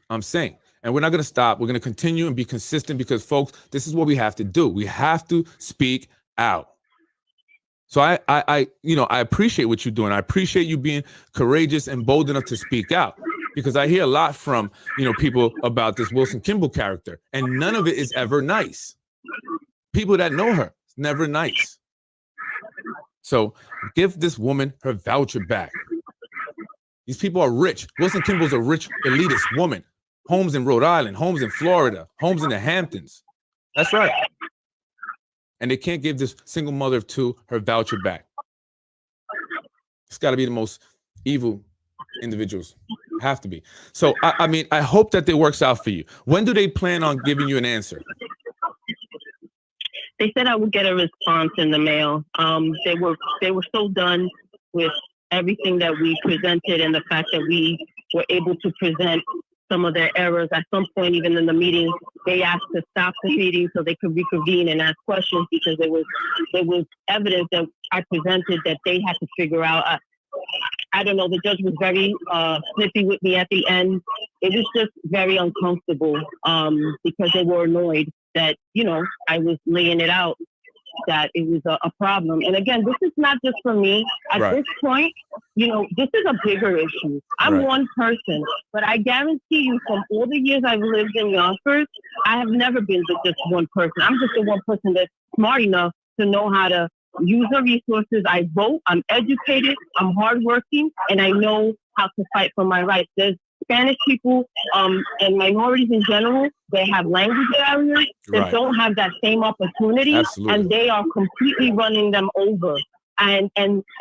I'm saying, and we're not going to stop. We're going to continue and be consistent because, folks, this is what we have to do. We have to speak out. So I appreciate what you're doing. I appreciate you being courageous and bold enough to speak out, because I hear a lot from, people about this Wilson Kimball character, and none of it is ever nice. People that know her, it's never nice. So give this woman her voucher back. These people are rich. Wilson Kimball's a rich, elitist woman. Homes in Rhode Island, homes in Florida, homes in the Hamptons. That's right. And they can't give this single mother of 2 her voucher back. It's got to be the most evil individuals. Have to be. So, I hope that it works out for you. When do they plan on giving you an answer? They said I would get a response in the mail. They were so done with everything that we presented, and the fact that we were able to present some of their errors. At some point, even in the meeting, they asked to stop the meeting so they could reconvene and ask questions, because there was evidence that I presented that they had to figure out. I don't know. The judge was very snippy with me at the end. It was just very uncomfortable because they were annoyed that, I was laying it out, that it was a problem. And again, this is not just for me. At this point, this is a bigger issue. I'm one person, but I guarantee you, from all the years I've lived in Yonkers, I have never been just one person. I'm just the one person that's smart enough to know how to use the resources. I vote, I'm educated, I'm hardworking, and I know how to fight for my rights. There's Spanish people and minorities in general, they have language barriers that don't have that same opportunity. Absolutely. And they are completely running them over and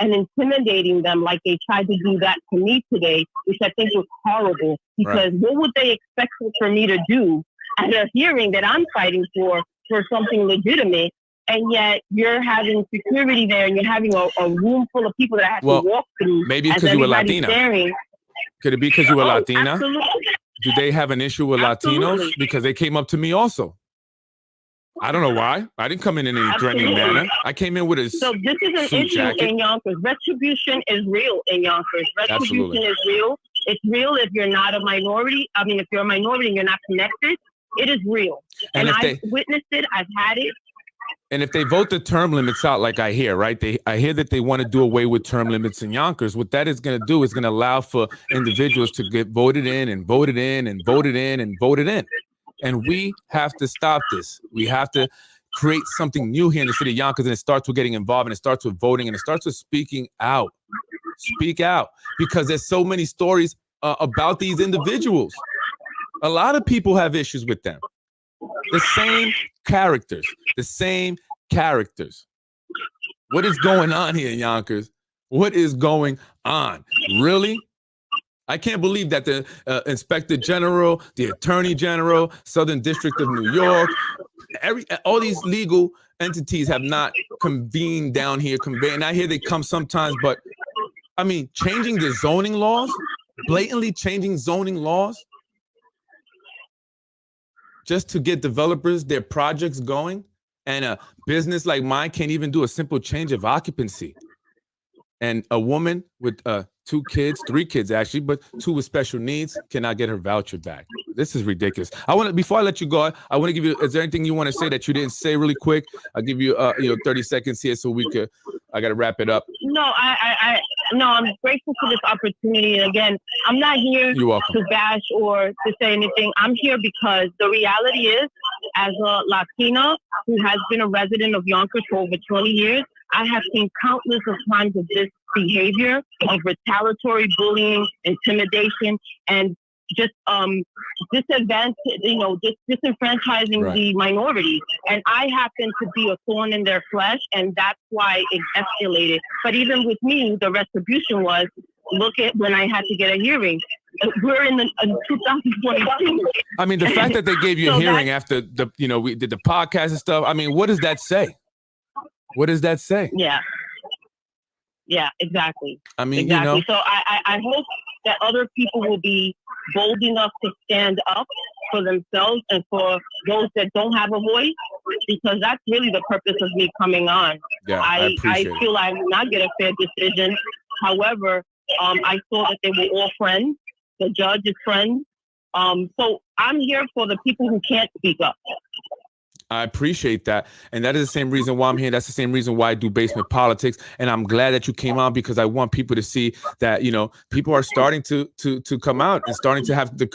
intimidating them, like they tried to do that to me today, which I think was horrible, because what would they expect for me to do at a hearing that I'm fighting for something legitimate? And yet you're having security there, and you're having a room full of people that have to walk through. Maybe because you were Latina. Staring. Could it be because you were Latina? Absolutely. Do they have an issue with Latinos? Because they came up to me also. I don't know why. I didn't come in any threatening manner. I came in with a So this is an issue jacket. in Yonkers. Retribution is real in Yonkers. Retribution is real. It's real if you're not a minority. I mean, if you're a minority and you're not connected, it is real. And I've witnessed it. I've had it. And if they vote the term limits out, like I hear, I hear that they want to do away with term limits in Yonkers. What that is going to do is going to allow for individuals to get voted in and voted in and voted in and voted in. And we have to stop this. We have to create something new here in the city of Yonkers, and it starts with getting involved, and it starts with voting, and it starts with speaking out. Speak out, because there's so many stories about these individuals. A lot of people have issues with them. The same characters. What is going on here, Yonkers? What is going on? Really? I can't believe that the Inspector General, the Attorney General, Southern District of New York, all these legal entities have not convened down here. And I hear they come sometimes, but I mean, changing the zoning laws, blatantly changing zoning laws, just to get developers their projects going, and a business like mine can't even do a simple change of occupancy. And a woman with 2 kids, 3 kids actually, but 2 with special needs cannot get her voucher back. This is ridiculous. Before I let you go, I want to give you, is there anything you want to say that you didn't say really quick? I'll give you, 30 seconds here so I got to wrap it up. No, I'm grateful for this opportunity. And again, I'm not here to bash or to say anything. I'm here because the reality is, as a Latina who has been a resident of Yonkers for over 20 years, I have seen countless of times of this behavior of retaliatory bullying, intimidation, and just disenfranchising the minorities. And I happen to be a thorn in their flesh, and that's why it escalated. But even with me, the retribution was, look at when I had to get a hearing. We're in 2022. I mean, the fact that they gave you a hearing after we did the podcast and stuff. I mean, what does that say? What does that say? Yeah, exactly. I mean, exactly. So I hope that other people will be bold enough to stand up for themselves and for those that don't have a voice, because that's really the purpose of me coming on. Yeah, I feel I will not get a fair decision. However, I saw that they were all friends. The judge is friends. So I'm here for the people who can't speak up. I appreciate that. And that is the same reason why I'm here. That's the same reason why I do Basement Politics. And I'm glad that you came on, because I want people to see that, people are starting to come out and starting to have the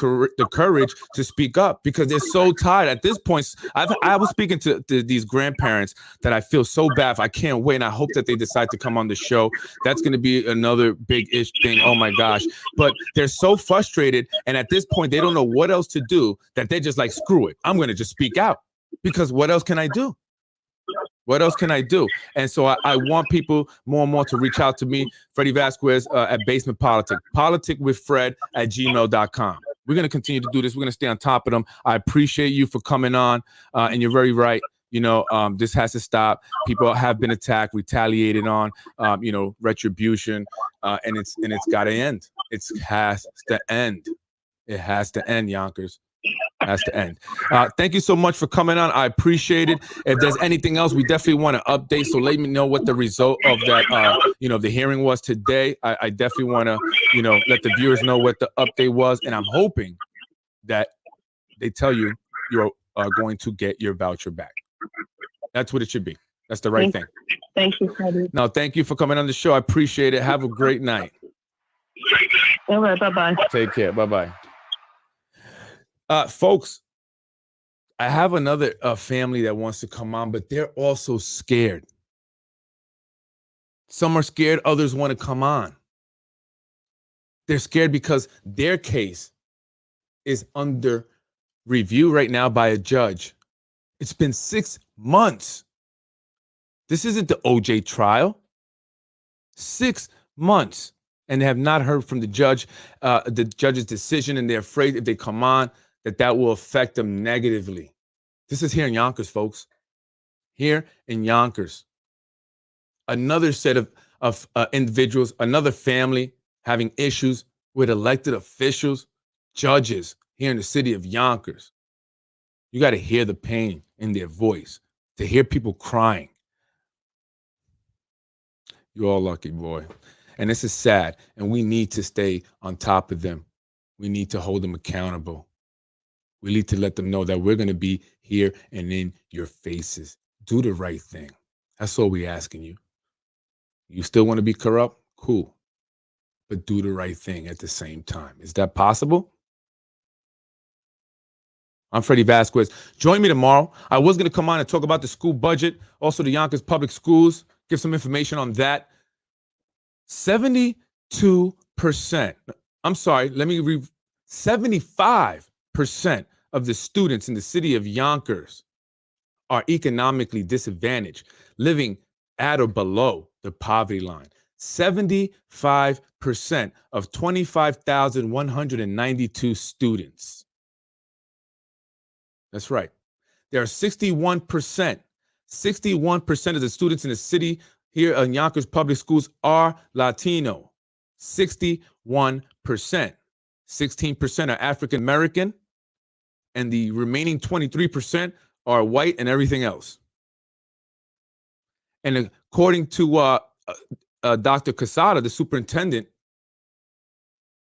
courage to speak up, because they're so tired at this point. I was speaking to these grandparents that I feel so bad. I can't wait. And I hope that they decide to come on the show. That's going to be another big-ish thing. Oh my gosh. But they're so frustrated. And at this point, they don't know what else to do, that they're just like, screw it. I'm going to just speak out. Because what else can I do? What else can I do? And so I want people more and more to reach out to me, Freddie Vasquez at Basement Politics, politicwithfred@gmail.com. We're going to continue to do this. We're going to stay on top of them. I appreciate you for coming on. And you're very right. This has to stop. People have been attacked, retaliated on, retribution, and it's got to end. It has to end. It has to end, Yonkers. Has to end. Thank you so much for coming on. I appreciate it. If there's anything else, we definitely want to update. So let me know what the result of that, the hearing was today. I definitely want to, let the viewers know what the update was. And I'm hoping that they tell you you're going to get your voucher back. That's what it should be. That's the right thing. Thank you, Freddie. No, thank you for coming on the show. I appreciate it. Have a great night. All right. Bye-bye. Take care. Bye-bye. Folks, I have another family that wants to come on, but they're also scared. Some are scared, others want to come on. They're scared because their case is under review right now by a judge. It's been 6 months. This isn't the OJ trial. 6 months, and they have not heard from the judge's decision, and they're afraid if they come on, that will affect them negatively. This is here in Yonkers, folks. Here in Yonkers. Another set of individuals, another family having issues with elected officials, judges here in the city of Yonkers. You got to hear the pain in their voice, to hear people crying. You're all lucky, boy. And this is sad, and we need to stay on top of them. We need to hold them accountable. We need to let them know that we're going to be here and in your faces. Do the right thing. That's all we're asking you. You still want to be corrupt? Cool. But do the right thing at the same time. Is that possible? I'm Freddie Vasquez. Join me tomorrow. I was going to come on and talk about the school budget, also the Yonkers Public Schools, give some information on that. 72%. I'm sorry, 75% of the students in the city of Yonkers are economically disadvantaged, living at or below the poverty line. 75% of 25,192 students. That's right. There are 61% of the students in the city here in Yonkers Public Schools are Latino. 61%. 16% are African American, and the remaining 23% are white and everything else. And according to Dr. Quesada, the superintendent,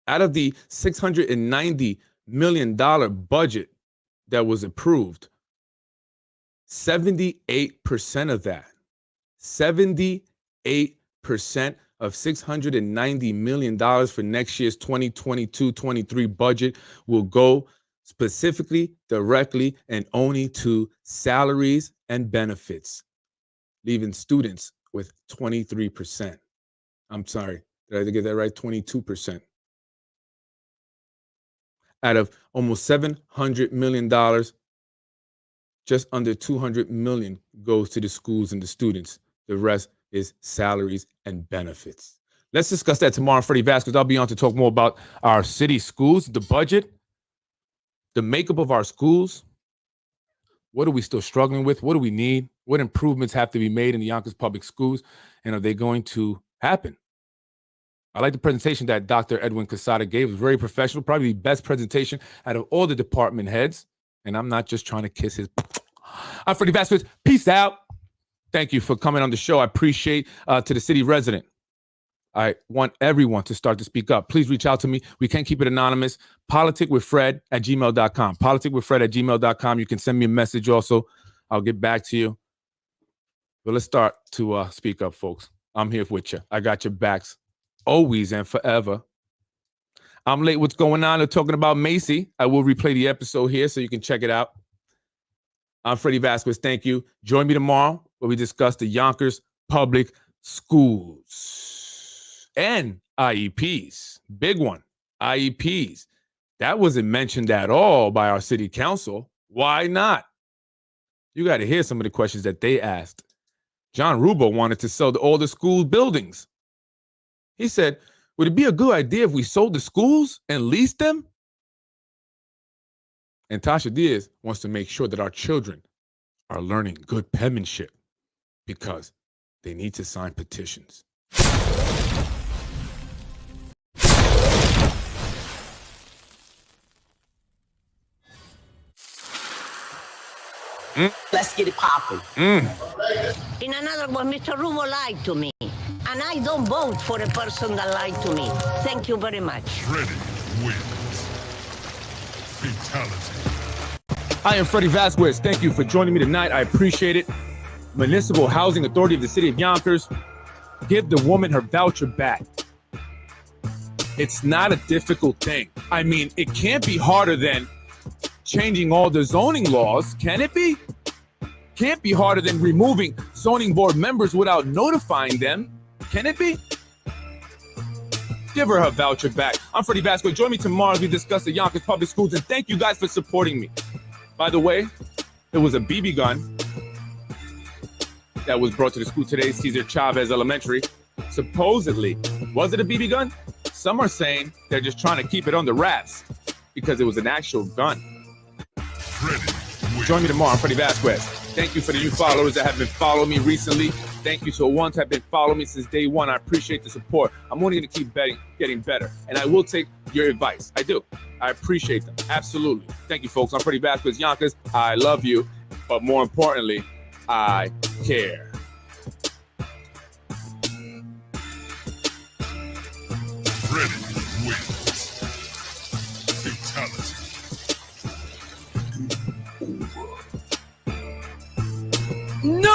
out of the $690 million budget that was approved, 78% of that, 78% of $690 million for next year's 2022-23 budget will go specifically, directly, and only to salaries and benefits, leaving students with 23%. I'm sorry, did I get that right? 22%. Out of almost $700 million, just under $200 million goes to the schools and the students. The rest is salaries and benefits. Let's discuss that tomorrow. Freddie Vasquez, I'll be on to talk more about our city schools, the budget, the makeup of our schools. What are we still struggling with? What do we need? What improvements have to be made in the Yonkers public schools? And are they going to happen? I like the presentation that Dr. Edwin Quesada gave. It was very professional, probably the best presentation out of all the department heads. And I'm not just trying to kiss his. I'm Freddie Vasquez. Peace out. Thank you for coming on the show. I appreciate to the city resident. I want everyone to start to speak up. Please reach out to me. We can't keep it anonymous. politicwithfred@gmail.com. politicwithfred@gmail.com. You can send me a message also. I'll get back to you. But let's start to speak up, folks. I'm here with you. I got your backs always and forever. I'm late. What's going on? They're talking about MHACY. I will replay the episode here so you can check it out. I'm Freddie Vasquez. Thank you. Join me tomorrow where we discuss the Yonkers public schools and IEPs. Big one. IEPs. That wasn't mentioned at all by our city council. Why not? You got to hear some of the questions that they asked. John Rubo wanted to sell all the school buildings. He said, would it be a good idea if we sold the schools and leased them? And Tasha Diaz wants to make sure that our children are learning good penmanship because they need to sign petitions. Let's get it popping. In another one, Mr. Rubo lied to me. And I don't vote for a person that lied to me. Thank you very much. Freddie wins. Fatality. I am Freddie Vasquez. Thank you for joining me tonight. I appreciate it. Municipal Housing Authority of the City of Yonkers. Give the woman her voucher back. It's not a difficult thing. I mean, it can't be harder than changing all the zoning laws, can it be? Can't be harder than removing zoning board members without notifying them, can it be? Give her voucher back. I'm Freddie Vasquez. Join me tomorrow as we discuss the Yonkers public schools, and thank you guys for supporting me. By the way, it was a BB gun that was brought to the school today, Cesar Chavez Elementary. Supposedly, was it a BB gun? Some are saying they're just trying to keep it under wraps because it was an actual gun. Join me tomorrow. I'm Freddie Vasquez. Thank you for the new followers that have been following me recently. Thank you to the ones that have been following me since day one. I appreciate the support. I'm only going to keep getting better. And I will take your advice. I do. I appreciate them. Absolutely. Thank you, folks. I'm Freddie Vasquez, Yonkers. I love you. But more importantly, I care. Freddie wins. Fatality. No!